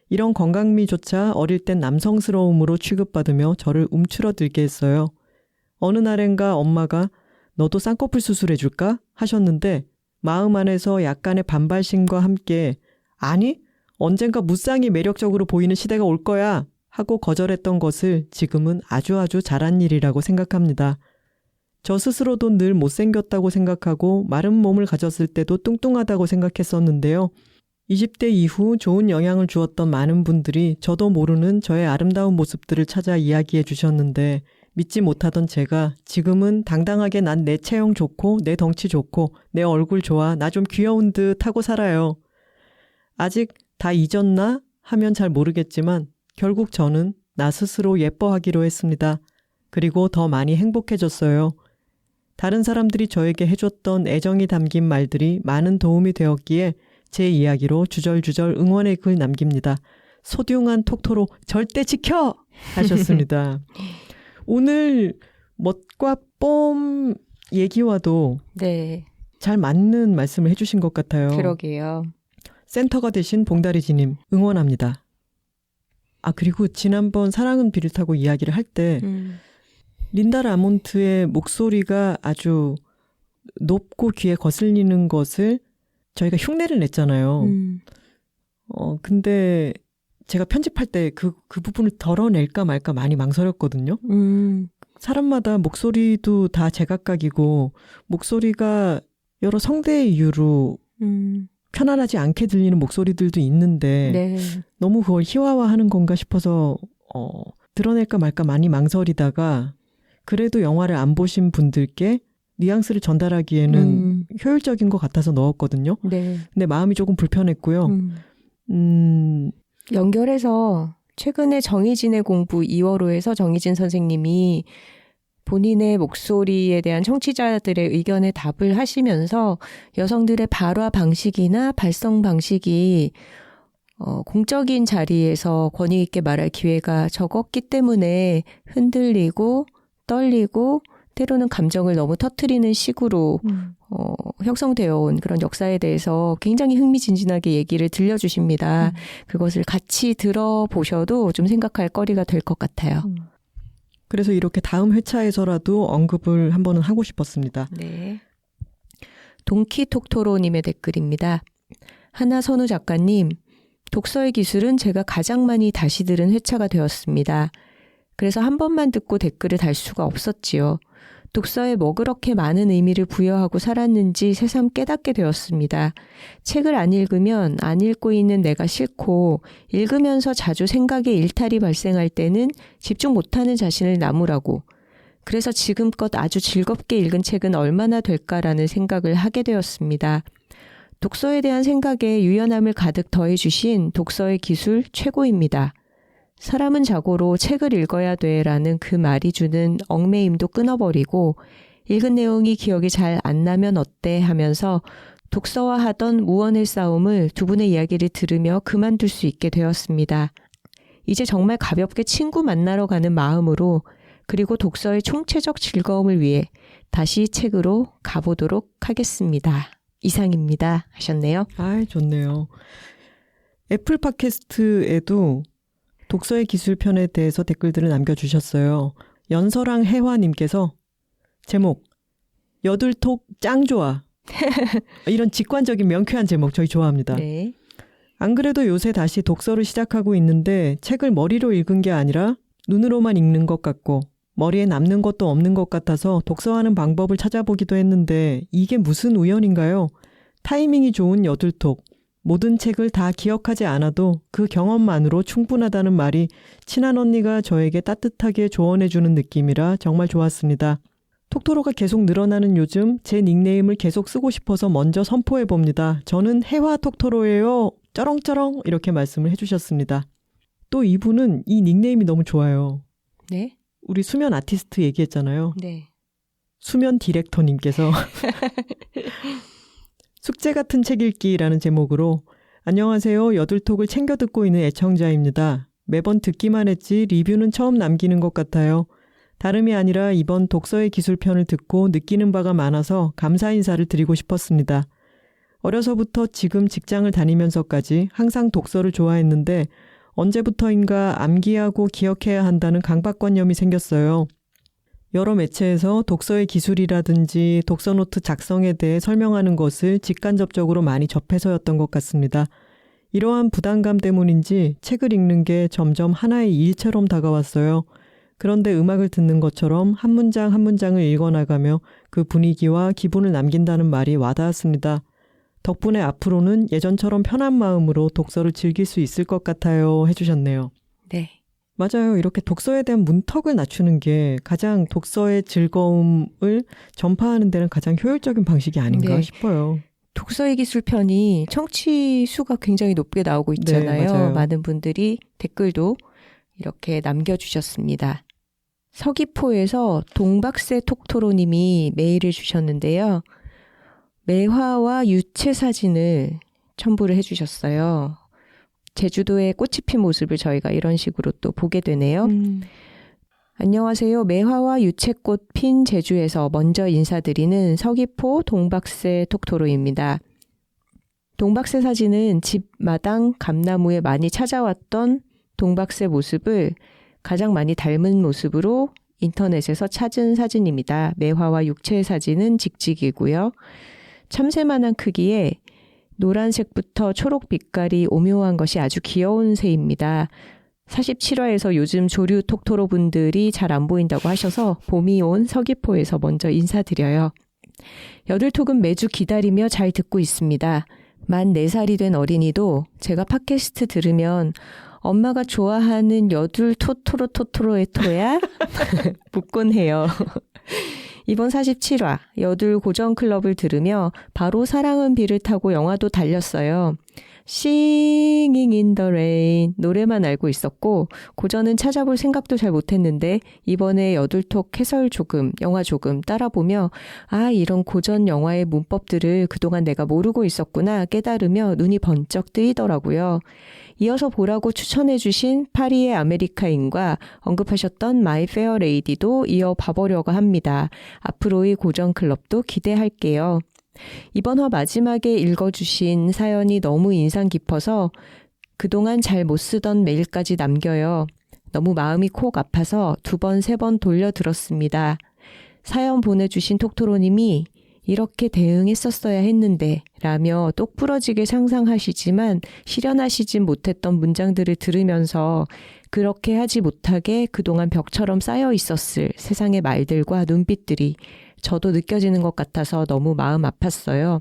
이런 건강미조차 어릴 땐 남성스러움으로 취급받으며 저를 움츠러들게 했어요. 어느 날엔가 엄마가 너도 쌍꺼풀 수술해줄까? 하셨는데 마음 안에서 약간의 반발심과 함께 아니, 언젠가 무쌍이 매력적으로 보이는 시대가 올 거야 하고 거절했던 것을 지금은 아주 잘한 일이라고 생각합니다. 저 스스로도 늘 못생겼다고 생각하고 마른 몸을 가졌을 때도 뚱뚱하다고 생각했었는데요. 20대 이후 좋은 영향을 주었던 많은 분들이 저도 모르는 저의 아름다운 모습들을 찾아 이야기해 주셨는데 믿지 못하던 제가 지금은 당당하게 난 내 체형 좋고 내 덩치 좋고 내 얼굴 좋아 나 좀 귀여운 듯 하고 살아요. 아직 다 잊었나 하면 잘 모르겠지만 결국 저는 나 스스로 예뻐하기로 했습니다. 그리고 더 많이 행복해졌어요. 다른 사람들이 저에게 해줬던 애정이 담긴 말들이 많은 도움이 되었기에 제 이야기로 주절주절 응원의 글 남깁니다. 소중한 톡토로 절대 지켜! 하셨습니다. 오늘 멋과 뽐 얘기와도 네. 잘 맞는 말씀을 해주신 것 같아요. 그러게요. 센터가 되신 봉다리지님 응원합니다. 아 그리고 지난번 사랑은 비를 타고 이야기를 할 때 린다 라몬트의 목소리가 아주 높고 귀에 거슬리는 것을 저희가 흉내를 냈잖아요. 근데 제가 편집할 때 그 부분을 덜어낼까 말까 많이 망설였거든요. 사람마다 목소리도 다 제각각이고 목소리가 여러 성대의 이유로 편안하지 않게 들리는 목소리들도 있는데 네. 너무 그걸 희화화하는 건가 싶어서 드러낼까 말까 많이 망설이다가 그래도 영화를 안 보신 분들께 뉘앙스를 전달하기에는 효율적인 것 같아서 넣었거든요. 네. 근데 마음이 조금 불편했고요. 연결해서 최근에 정희진의 공부 2월호에서 정희진 선생님이 본인의 목소리에 대한 청취자들의 의견에 답을 하시면서 여성들의 발화 방식이나 발성 방식이 공적인 자리에서 권위 있게 말할 기회가 적었기 때문에 흔들리고 떨리고 때로는 감정을 너무 터뜨리는 식으로 형성되어 온 그런 역사에 대해서 굉장히 흥미진진하게 얘기를 들려주십니다. 그것을 같이 들어보셔도 좀 생각할 거리가 될 것 같아요. 그래서 이렇게 다음 회차에서라도 언급을 한 번은 하고 싶었습니다. 네. 동키톡토로님의 댓글입니다. 하나선우 작가님, 독서의 기술은 제가 가장 많이 다시 들은 회차가 되었습니다. 그래서 한 번만 듣고 댓글을 달 수가 없었지요. 독서에 뭐 그렇게 많은 의미를 부여하고 살았는지 새삼 깨닫게 되었습니다. 책을 안 읽으면 안 읽고 있는 내가 싫고 읽으면서 자주 생각에 일탈이 발생할 때는 집중 못하는 자신을 나무라고. 그래서 지금껏 아주 즐겁게 읽은 책은 얼마나 될까라는 생각을 하게 되었습니다. 독서에 대한 생각에 유연함을 가득 더해주신 독서의 기술 최고입니다. 사람은 자고로 책을 읽어야 돼라는 그 말이 주는 얽매임도 끊어버리고 읽은 내용이 기억이 잘 안 나면 어때 하면서 독서와 하던 무언의 싸움을 두 분의 이야기를 들으며 그만둘 수 있게 되었습니다. 이제 정말 가볍게 친구 만나러 가는 마음으로 그리고 독서의 총체적 즐거움을 위해 다시 책으로 가보도록 하겠습니다. 이상입니다. 하셨네요. 아, 좋네요. 애플 팟캐스트에도 독서의 기술 편에 대해서 댓글들을 남겨주셨어요. 연서랑 혜화님께서 제목 여둘톡 짱 좋아. 이런 직관적인 명쾌한 제목 저희 좋아합니다. 네. 안 그래도 요새 다시 독서를 시작하고 있는데 책을 머리로 읽은 게 아니라 눈으로만 읽는 것 같고 머리에 남는 것도 없는 것 같아서 독서하는 방법을 찾아보기도 했는데 이게 무슨 우연인가요? 타이밍이 좋은 여둘톡. 모든 책을 다 기억하지 않아도 그 경험만으로 충분하다는 말이 친한 언니가 저에게 따뜻하게 조언해주는 느낌이라 정말 좋았습니다. 톡토로가 계속 늘어나는 요즘 제 닉네임을 계속 쓰고 싶어서 먼저 선포해봅니다. 저는 해화 톡토로예요. 쩌렁쩌렁 이렇게 말씀을 해주셨습니다. 또 이분은 이 닉네임이 너무 좋아요. 네? 우리 수면 아티스트 얘기했잖아요. 네. 수면 디렉터님께서 숙제 같은 책 읽기라는 제목으로 안녕하세요. 여둘톡을 챙겨 듣고 있는 애청자입니다. 매번 듣기만 했지 리뷰는 처음 남기는 것 같아요. 다름이 아니라 이번 독서의 기술편을 듣고 느끼는 바가 많아서 감사 인사를 드리고 싶었습니다. 어려서부터 지금 직장을 다니면서까지 항상 독서를 좋아했는데 언제부터인가 암기하고 기억해야 한다는 강박관념이 생겼어요. 여러 매체에서 독서의 기술이라든지 독서노트 작성에 대해 설명하는 것을 직간접적으로 많이 접해서였던 것 같습니다. 이러한 부담감 때문인지 책을 읽는 게 점점 하나의 일처럼 다가왔어요. 그런데 음악을 듣는 것처럼 한 문장 한 문장을 읽어나가며 그 분위기와 기분을 남긴다는 말이 와닿았습니다. 덕분에 앞으로는 예전처럼 편한 마음으로 독서를 즐길 수 있을 것 같아요 해주셨네요. 네. 맞아요. 이렇게 독서에 대한 문턱을 낮추는 게 가장 독서의 즐거움을 전파하는 데는 가장 효율적인 방식이 아닌가 네. 싶어요. 독서의 기술 편이 청취 수가 굉장히 높게 나오고 있잖아요. 네, 맞아요. 많은 분들이 댓글도 이렇게 남겨주셨습니다. 서귀포에서 동박새 톡토로님이 메일을 주셨는데요. 매화와 유채 사진을 첨부를 해주셨어요. 제주도의 꽃이 핀 모습을 저희가 이런 식으로 또 보게 되네요. 안녕하세요. 매화와 유채꽃 핀 제주에서 먼저 인사드리는 서귀포 동박새 톡토로입니다. 동박새 사진은 집 마당 감나무에 많이 찾아왔던 동박새 모습을 가장 많이 닮은 모습으로 인터넷에서 찾은 사진입니다. 매화와 유채 사진은 직직이고요. 참새만한 크기에 노란색부터 초록 빛깔이 오묘한 것이 아주 귀여운 새입니다. 47화에서 요즘 조류 톡토로 분들이 잘 안 보인다고 하셔서 봄이 온 서귀포에서 먼저 인사드려요. 여들톡은 매주 기다리며 잘 듣고 있습니다. 만 4살이 된 어린이도 제가 팟캐스트 들으면 엄마가 좋아하는 여둘 토토로의 토야? 묻곤 해요. 이번 47화 여둘 고정 클럽을 들으며 바로 사랑은 비를 타고 영화도 달렸어요. Singing in the Rain 노래만 알고 있었고 고전은 찾아볼 생각도 잘 못했는데 이번에 여둘톡 해설 조금, 영화 조금 따라보며 아 이런 고전 영화의 문법들을 그동안 내가 모르고 있었구나 깨달으며 눈이 번쩍 뜨이더라고요. 이어서 보라고 추천해 주신 파리의 아메리카인과 언급하셨던 마이 페어 레이디도 이어 봐보려고 합니다. 앞으로의 고전 클럽도 기대할게요. 이번 화 마지막에 읽어주신 사연이 너무 인상 깊어서 그동안 잘 못 쓰던 메일까지 남겨요. 너무 마음이 콕 아파서 2번, 3번 돌려 들었습니다. 사연 보내주신 톡토로님이 이렇게 대응했었어야 했는데 라며 똑부러지게 상상하시지만 실현하시진 못했던 문장들을 들으면서 그렇게 하지 못하게 그동안 벽처럼 쌓여 있었을 세상의 말들과 눈빛들이 저도 느껴지는 것 같아서 너무 마음 아팠어요.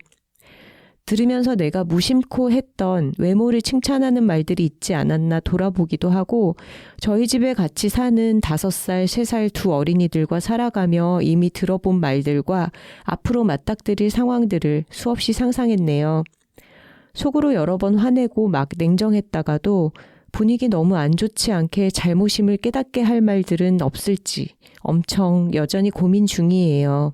들으면서 내가 무심코 했던 외모를 칭찬하는 말들이 있지 않았나 돌아보기도 하고 저희 집에 같이 사는 5살, 3살 두 어린이들과 살아가며 이미 들어본 말들과 앞으로 맞닥뜨릴 상황들을 수없이 상상했네요. 속으로 여러 번 화내고 막 냉정했다가도 분위기 너무 안 좋지 않게 잘못임을 깨닫게 할 말들은 없을지 엄청 여전히 고민 중이에요.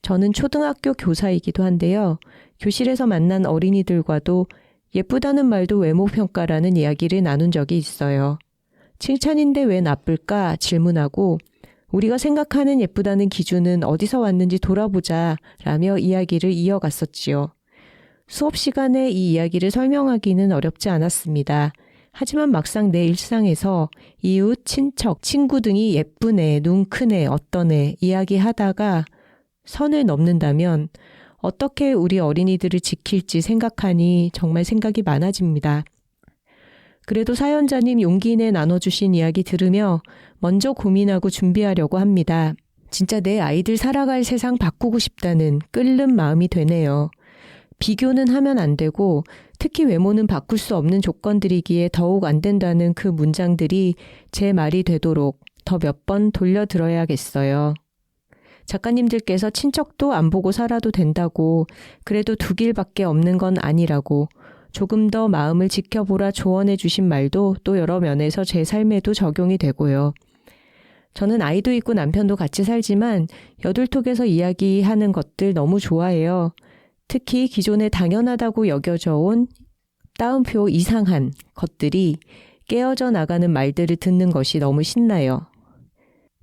저는 초등학교 교사이기도 한데요. 교실에서 만난 어린이들과도 예쁘다는 말도 외모평가라는 이야기를 나눈 적이 있어요. 칭찬인데 왜 나쁠까 질문하고 우리가 생각하는 예쁘다는 기준은 어디서 왔는지 돌아보자 라며 이야기를 이어갔었지요. 수업 시간에 이 이야기를 설명하기는 어렵지 않았습니다. 하지만 막상 내 일상에서 이웃, 친척, 친구 등이 예쁜 애, 눈 큰 애, 어떤 애 이야기하다가 선을 넘는다면 어떻게 우리 어린이들을 지킬지 생각하니 정말 생각이 많아집니다. 그래도 사연자님 용기 내 나눠주신 이야기 들으며 먼저 고민하고 준비하려고 합니다. 진짜 내 아이들 살아갈 세상 바꾸고 싶다는 끓는 마음이 되네요. 비교는 하면 안 되고 특히 외모는 바꿀 수 없는 조건들이기에 더욱 안 된다는 그 문장들이 제 말이 되도록 더 몇 번 돌려 들어야겠어요. 작가님들께서 친척도 안 보고 살아도 된다고 그래도 두 길밖에 없는 건 아니라고 조금 더 마음을 지켜보라 조언해 주신 말도 또 여러 면에서 제 삶에도 적용이 되고요. 저는 아이도 있고 남편도 같이 살지만 여둘톡에서 이야기하는 것들 너무 좋아해요. 특히 기존에 당연하다고 여겨져 온 따옴표 이상한 것들이 깨어져 나가는 말들을 듣는 것이 너무 신나요.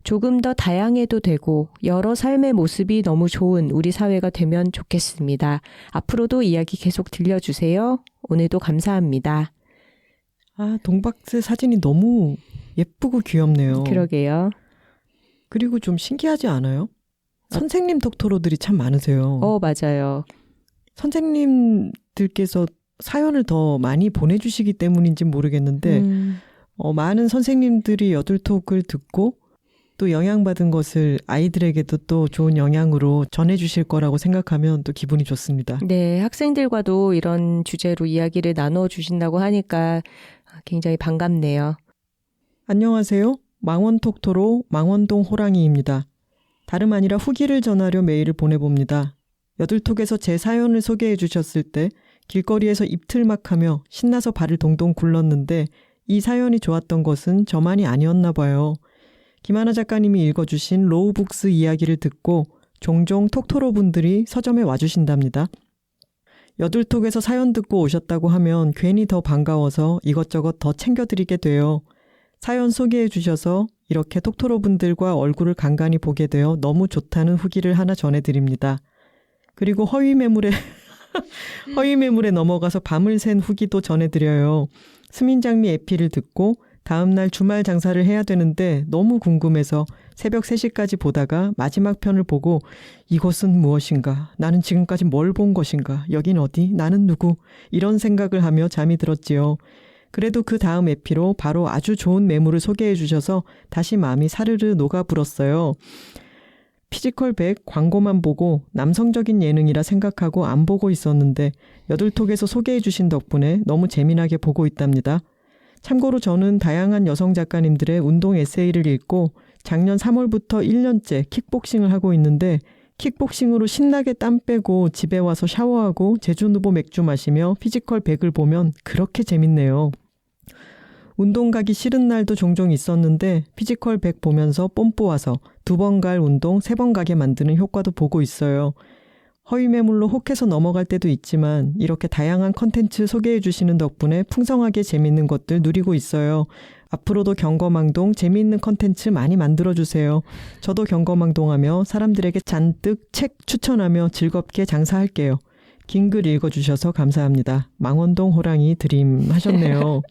조금 더 다양해도 되고 여러 삶의 모습이 너무 좋은 우리 사회가 되면 좋겠습니다. 앞으로도 이야기 계속 들려주세요. 오늘도 감사합니다. 아, 동박새 사진이 너무 예쁘고 귀엽네요. 그러게요. 그리고 좀 신기하지 않아요? 선생님 톡토로들이 참 많으세요. 맞아요. 선생님들께서 사연을 더 많이 보내주시기 때문인지 모르겠는데 많은 선생님들이 여둘톡을 듣고 또 영향받은 것을 아이들에게도 또 좋은 영향으로 전해주실 거라고 생각하면 또 기분이 좋습니다. 네, 학생들과도 이런 주제로 이야기를 나눠주신다고 하니까 굉장히 반갑네요. 안녕하세요. 망원톡토로 망원동 호랑이입니다. 다름 아니라 후기를 전하려 메일을 보내봅니다. 여둘톡에서 제 사연을 소개해 주셨을 때 길거리에서 입틀막하며 신나서 발을 동동 굴렀는데 이 사연이 좋았던 것은 저만이 아니었나 봐요. 김하나 작가님이 읽어주신 로우북스 이야기를 듣고 종종 톡토로 분들이 서점에 와주신답니다. 여둘톡에서 사연 듣고 오셨다고 하면 괜히 더 반가워서 이것저것 더 챙겨드리게 돼요. 사연 소개해 주셔서 이렇게 톡토로 분들과 얼굴을 간간히 보게 되어 너무 좋다는 후기를 하나 전해드립니다. 그리고 허위매물에 넘어가서 밤을 샌 후기도 전해드려요. 스민장미 에피를 듣고 다음날 주말 장사를 해야 되는데 너무 궁금해서 새벽 3시까지 보다가 마지막 편을 보고 이것은 무엇인가? 나는 지금까지 뭘 본 것인가? 여긴 어디? 나는 누구? 이런 생각을 하며 잠이 들었지요. 그래도 그 다음 에피로 바로 아주 좋은 매물을 소개해 주셔서 다시 마음이 사르르 녹아불었어요. 피지컬 100 광고만 보고 남성적인 예능이라 생각하고 안 보고 있었는데 여둘톡에서 소개해 주신 덕분에 너무 재미나게 보고 있답니다. 참고로 저는 다양한 여성 작가님들의 운동 에세이를 읽고 작년 3월부터 1년째 킥복싱을 하고 있는데 킥복싱으로 신나게 땀 빼고 집에 와서 샤워하고 제주누보 맥주 마시며 피지컬 100을 보면 그렇게 재밌네요. 운동 가기 싫은 날도 종종 있었는데 피지컬 100 보면서 뽐뿌와서 2번 갈 운동 3번 가게 만드는 효과도 보고 있어요. 허위매물로 혹해서 넘어갈 때도 있지만 이렇게 다양한 컨텐츠 소개해 주시는 덕분에 풍성하게 재밌는 것들 누리고 있어요. 앞으로도 경거망동 재미있는 컨텐츠 많이 만들어주세요. 저도 경거망동하며 사람들에게 잔뜩 책 추천하며 즐겁게 장사할게요. 긴 글 읽어주셔서 감사합니다. 망원동 호랑이 드림 하셨네요.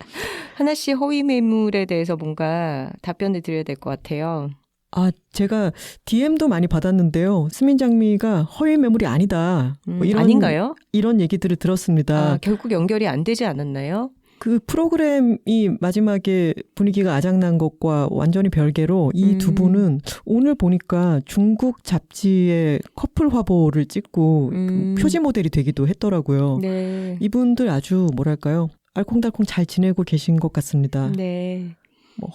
하나씨 허위매물에 대해서 뭔가 답변을 드려야 될 것 같아요. 제가 DM도 많이 받았는데요. 스민장미가 허위매물이 아니다. 아닌가요? 이런 얘기들을 들었습니다. 결국 연결이 안 되지 않았나요? 그 프로그램이 마지막에 분위기가 아작난 것과 완전히 별개로 이 두 분은 오늘 보니까 중국 잡지에 커플 화보를 찍고 표지 모델이 되기도 했더라고요. 네. 이분들 아주 뭐랄까요? 알콩달콩 잘 지내고 계신 것 같습니다. 네.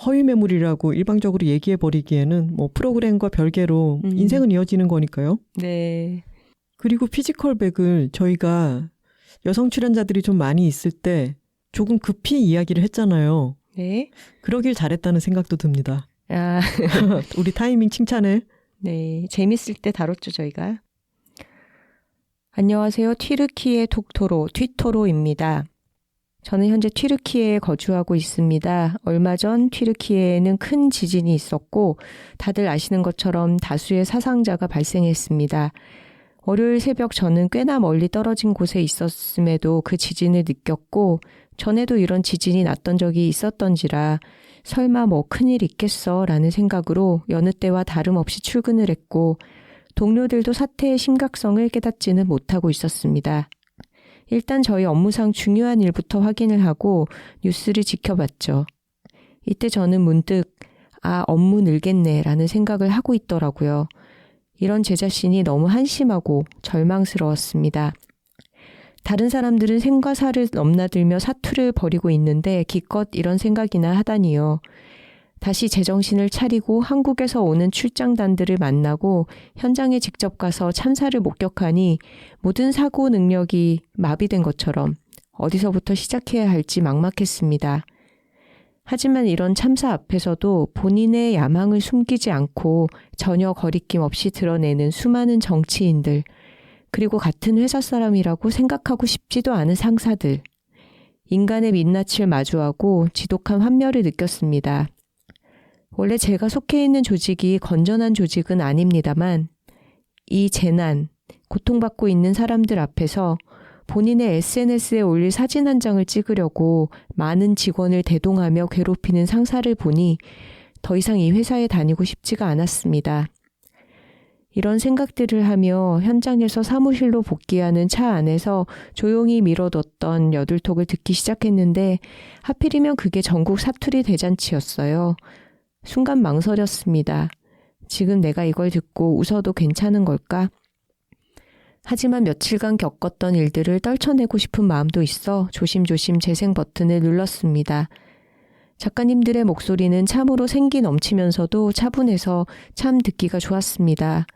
허위매물이라고 일방적으로 얘기해버리기에는 프로그램과 별개로 인생은 이어지는 거니까요. 네. 그리고 피지컬 100을 저희가 여성 출연자들이 좀 많이 있을 때 조금 급히 이야기를 했잖아요. 네. 그러길 잘했다는 생각도 듭니다. 우리 타이밍 칭찬해. 네. 재밌을 때 다뤘죠, 저희가. 안녕하세요. 튀르키예 톡토로, 튀토로입니다. 저는 현재 튀르키예에 거주하고 있습니다. 얼마 전 튀르키예에는 큰 지진이 있었고 다들 아시는 것처럼 다수의 사상자가 발생했습니다. 월요일 새벽 저는 꽤나 멀리 떨어진 곳에 있었음에도 그 지진을 느꼈고 전에도 이런 지진이 났던 적이 있었던지라 설마 큰일 있겠어 라는 생각으로 여느 때와 다름없이 출근을 했고 동료들도 사태의 심각성을 깨닫지는 못하고 있었습니다. 일단 저희 업무상 중요한 일부터 확인을 하고 뉴스를 지켜봤죠. 이때 저는 문득 업무 늘겠네 라는 생각을 하고 있더라고요. 이런 제 자신이 너무 한심하고 절망스러웠습니다. 다른 사람들은 생과 사를 넘나들며 사투를 벌이고 있는데 기껏 이런 생각이나 하다니요. 다시 제정신을 차리고 한국에서 오는 출장단들을 만나고 현장에 직접 가서 참사를 목격하니 모든 사고 능력이 마비된 것처럼 어디서부터 시작해야 할지 막막했습니다. 하지만 이런 참사 앞에서도 본인의 야망을 숨기지 않고 전혀 거리낌 없이 드러내는 수많은 정치인들, 그리고 같은 회사 사람이라고 생각하고 싶지도 않은 상사들, 인간의 민낯을 마주하고 지독한 환멸을 느꼈습니다. 원래 제가 속해 있는 조직이 건전한 조직은 아닙니다만 이 재난, 고통받고 있는 사람들 앞에서 본인의 SNS에 올릴 사진 한 장을 찍으려고 많은 직원을 대동하며 괴롭히는 상사를 보니 더 이상 이 회사에 다니고 싶지가 않았습니다. 이런 생각들을 하며 현장에서 사무실로 복귀하는 차 안에서 조용히 미뤄뒀던 여둘톡을 듣기 시작했는데 하필이면 그게 전국 사투리 대잔치였어요. 순간 망설였습니다. 지금 내가 이걸 듣고 웃어도 괜찮은 걸까? 하지만 며칠간 겪었던 일들을 떨쳐내고 싶은 마음도 있어 조심조심 재생 버튼을 눌렀습니다. 작가님들의 목소리는 참으로 생기 넘치면서도 차분해서 참 듣기가 좋았습니다.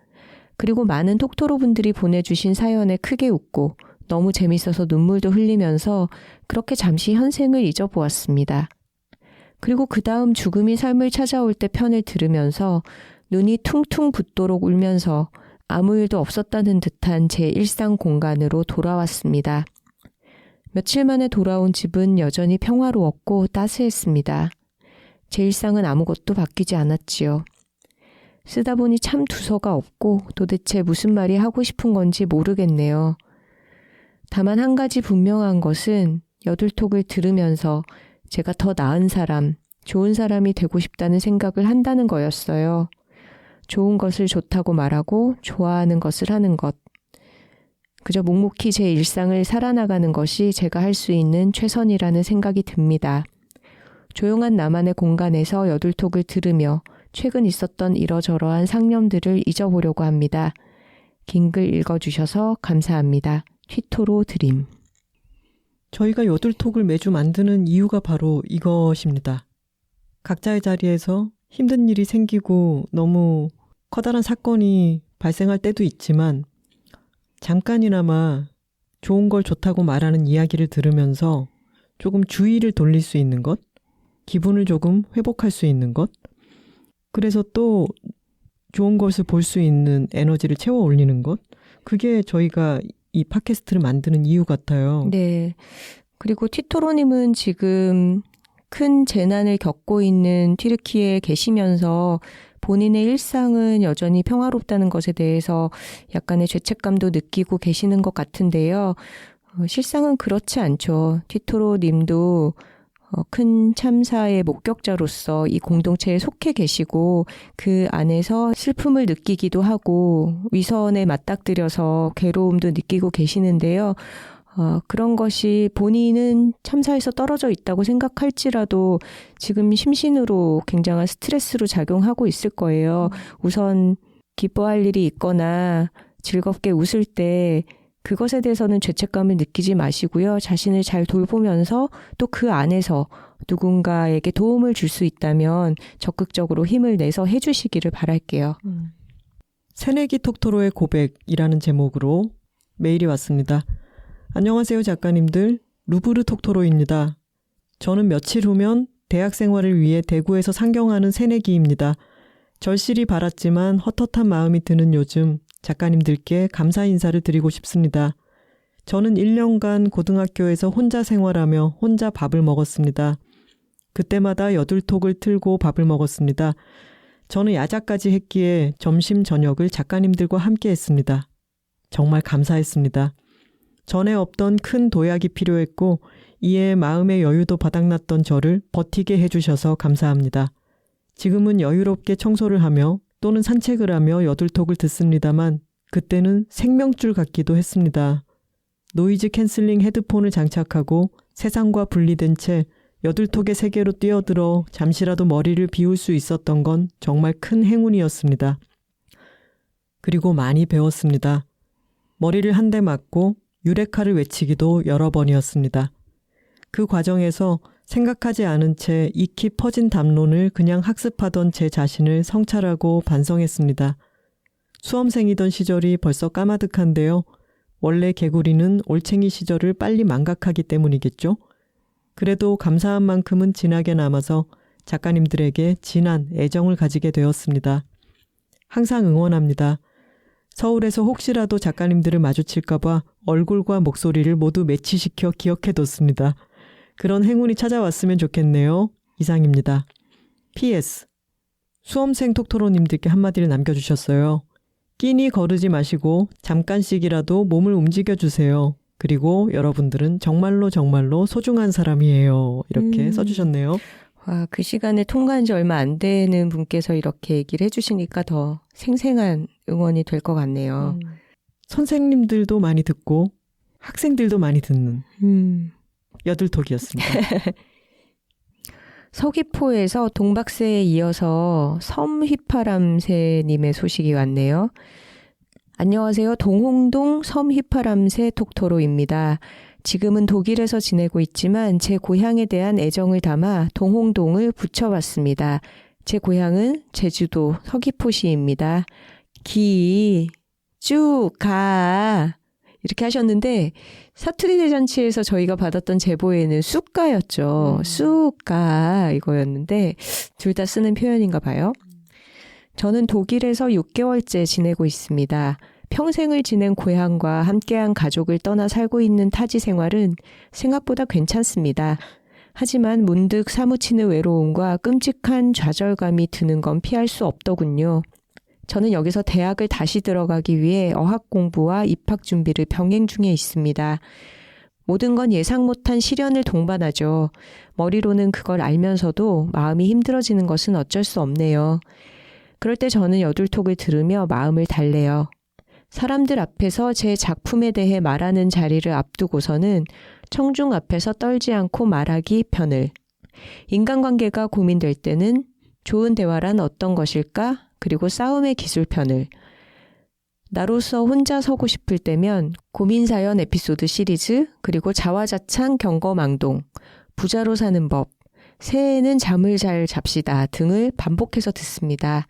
그리고 많은 톡토로 분들이 보내주신 사연에 크게 웃고 너무 재밌어서 눈물도 흘리면서 그렇게 잠시 현생을 잊어보았습니다. 그리고 그 다음 죽음이 삶을 찾아올 때 편을 들으면서 눈이 퉁퉁 붓도록 울면서 아무 일도 없었다는 듯한 제 일상 공간으로 돌아왔습니다. 며칠 만에 돌아온 집은 여전히 평화로웠고 따스했습니다. 제 일상은 아무것도 바뀌지 않았지요. 쓰다 보니 참 두서가 없고 도대체 무슨 말이 하고 싶은 건지 모르겠네요. 다만 한 가지 분명한 것은 여둘톡을 들으면서 제가 더 나은 사람, 좋은 사람이 되고 싶다는 생각을 한다는 거였어요. 좋은 것을 좋다고 말하고 좋아하는 것을 하는 것. 그저 묵묵히 제 일상을 살아나가는 것이 제가 할 수 있는 최선이라는 생각이 듭니다. 조용한 나만의 공간에서 여둘톡을 들으며 최근 있었던 이러저러한 상념들을 잊어보려고 합니다. 긴 글 읽어주셔서 감사합니다. 휘토로 드림. 저희가 여둘톡을 매주 만드는 이유가 바로 이것입니다. 각자의 자리에서 힘든 일이 생기고 너무 커다란 사건이 발생할 때도 있지만 잠깐이나마 좋은 걸 좋다고 말하는 이야기를 들으면서 조금 주의를 돌릴 수 있는 것, 기분을 조금 회복할 수 있는 것, 그래서 또 좋은 것을 볼 수 있는 에너지를 채워 올리는 것, 그게 저희가 이 팟캐스트를 만드는 이유 같아요. 네. 그리고 티토로님은 지금 큰 재난을 겪고 있는 튀르키예에 계시면서 본인의 일상은 여전히 평화롭다는 것에 대해서 약간의 죄책감도 느끼고 계시는 것 같은데요. 실상은 그렇지 않죠. 티토로님도 큰 참사의 목격자로서 이 공동체에 속해 계시고 그 안에서 슬픔을 느끼기도 하고 위선에 맞닥뜨려서 괴로움도 느끼고 계시는데요. 그런 것이 본인은 참사에서 떨어져 있다고 생각할지라도 지금 심신으로 굉장한 스트레스로 작용하고 있을 거예요. 우선 기뻐할 일이 있거나 즐겁게 웃을 때 그것에 대해서는 죄책감을 느끼지 마시고요. 자신을 잘 돌보면서 또 그 안에서 누군가에게 도움을 줄 수 있다면 적극적으로 힘을 내서 해주시기를 바랄게요. 새내기 톡토로의 고백이라는 제목으로 메일이 왔습니다. 안녕하세요 작가님들, 루브르 톡토로입니다. 저는 며칠 후면 대학 생활을 위해 대구에서 상경하는 새내기입니다. 절실히 바랐지만 헛헛한 마음이 드는 요즘 작가님들께 감사 인사를 드리고 싶습니다. 저는 1년간 고등학교에서 혼자 생활하며 혼자 밥을 먹었습니다. 그때마다 여둘톡을 틀고 밥을 먹었습니다. 저는 야자까지 했기에 점심 저녁을 작가님들과 함께 했습니다. 정말 감사했습니다. 전에 없던 큰 도약이 필요했고 이에 마음의 여유도 바닥났던 저를 버티게 해주셔서 감사합니다. 지금은 여유롭게 청소를 하며 또는 산책을 하며 여둘톡을 듣습니다만 그때는 생명줄 같기도 했습니다. 노이즈 캔슬링 헤드폰을 장착하고 세상과 분리된 채 여둘톡의 세계로 뛰어들어 잠시라도 머리를 비울 수 있었던 건 정말 큰 행운이었습니다. 그리고 많이 배웠습니다. 머리를 한 대 맞고 유레카를 외치기도 여러 번이었습니다. 그 과정에서 생각하지 않은 채 익히 퍼진 담론을 그냥 학습하던 제 자신을 성찰하고 반성했습니다. 수험생이던 시절이 벌써 까마득한데요. 원래 개구리는 올챙이 시절을 빨리 망각하기 때문이겠죠? 그래도 감사한 만큼은 진하게 남아서 작가님들에게 진한 애정을 가지게 되었습니다. 항상 응원합니다. 서울에서 혹시라도 작가님들을 마주칠까봐 얼굴과 목소리를 모두 매치시켜 기억해뒀습니다. 그런 행운이 찾아왔으면 좋겠네요. 이상입니다. PS. 수험생 톡토로님들께 한마디를 남겨주셨어요. 끼니 거르지 마시고 잠깐씩이라도 몸을 움직여주세요. 그리고 여러분들은 정말로 정말로 소중한 사람이에요. 이렇게 써주셨네요. 와, 그 시간에 통과한 지 얼마 안 되는 분께서 이렇게 얘기를 해주시니까 더 생생한 응원이 될 것 같네요. 선생님들도 많이 듣고 학생들도 많이 듣는 여둘톡이었습니다. 서귀포에서 동박새에 이어서 섬휘파람새님의 소식이 왔네요. 안녕하세요. 동홍동 섬휘파람새 톡토로입니다. 지금은 독일에서 지내고 있지만 제 고향에 대한 애정을 담아 동홍동을 붙여봤습니다. 제 고향은 제주도 서귀포시입니다. 쭉 가. 이렇게 하셨는데 사투리 대잔치에서 저희가 받았던 제보에는 쑥가였죠. 쑥가 이거였는데 둘 다 쓰는 표현인가 봐요. 저는 독일에서 6개월째 지내고 있습니다. 평생을 지낸 고향과 함께한 가족을 떠나 살고 있는 타지 생활은 생각보다 괜찮습니다. 하지만 문득 사무치는 외로움과 끔찍한 좌절감이 드는 건 피할 수 없더군요. 저는 여기서 대학을 다시 들어가기 위해 어학 공부와 입학 준비를 병행 중에 있습니다. 모든 건 예상 못한 시련을 동반하죠. 머리로는 그걸 알면서도 마음이 힘들어지는 것은 어쩔 수 없네요. 그럴 때 저는 여둘톡을 들으며 마음을 달래요. 사람들 앞에서 제 작품에 대해 말하는 자리를 앞두고서는 청중 앞에서 떨지 않고 말하기 편을. 인간관계가 고민될 때는 좋은 대화란 어떤 것일까? 그리고 싸움의 기술편을. 나로서 혼자 서고 싶을 때면 고민사연 에피소드 시리즈, 그리고 자화자찬 경거망동, 부자로 사는 법, 새해에는 잠을 잘 잡시다 등을 반복해서 듣습니다.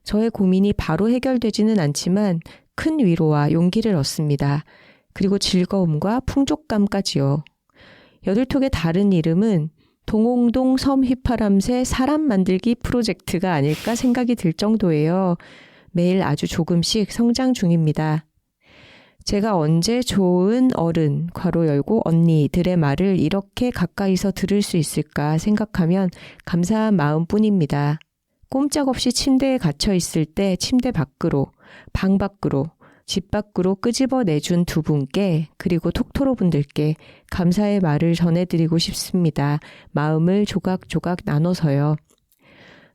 저의 고민이 바로 해결되지는 않지만 큰 위로와 용기를 얻습니다. 그리고 즐거움과 풍족감까지요. 여둘톡의 다른 이름은 동홍동 섬 휘파람새 사람 만들기 프로젝트가 아닐까 생각이 들 정도예요. 매일 아주 조금씩 성장 중입니다. 제가 언제 좋은 어른, 괄호 열고 언니들의 말을 이렇게 가까이서 들을 수 있을까 생각하면 감사한 마음뿐입니다. 꼼짝없이 침대에 갇혀 있을 때 침대 밖으로, 방 밖으로, 집 밖으로 끄집어내준 두 분께 그리고 톡토로 분들께 감사의 말을 전해드리고 싶습니다. 마음을 조각조각 나눠서요.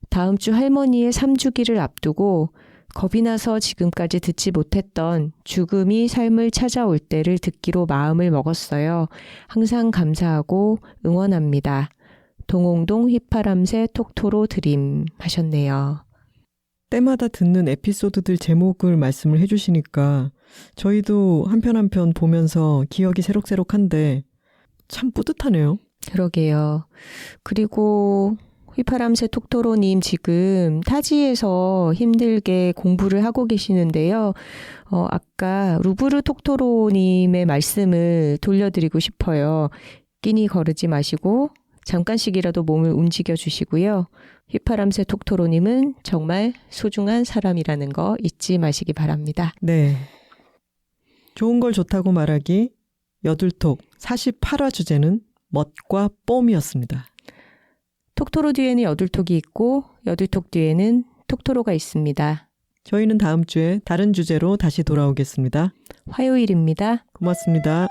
다음 주 할머니의 3주기를 앞두고 겁이 나서 지금까지 듣지 못했던 죽음이 삶을 찾아올 때를 듣기로 마음을 먹었어요. 항상 감사하고 응원합니다. 동홍동 휘파람새 톡토로 드림 하셨네요. 때마다 듣는 에피소드들 제목을 말씀을 해주시니까 저희도 한편 한편 보면서 기억이 새록새록한데 참 뿌듯하네요. 그러게요. 그리고 휘파람새 톡토로님 지금 타지에서 힘들게 공부를 하고 계시는데요. 아까 루브르 톡토로님의 말씀을 돌려드리고 싶어요. 끼니 거르지 마시고 잠깐씩이라도 몸을 움직여 주시고요. 휘파람새 톡토로님은 정말 소중한 사람이라는 거 잊지 마시기 바랍니다. 네. 좋은 걸 좋다고 말하기 여둘톡 48화 주제는 멋과 뽐이었습니다. 톡토로 뒤에는 여둘톡이 있고 여둘톡 뒤에는 톡토로가 있습니다. 저희는 다음 주에 다른 주제로 다시 돌아오겠습니다. 화요일입니다. 고맙습니다.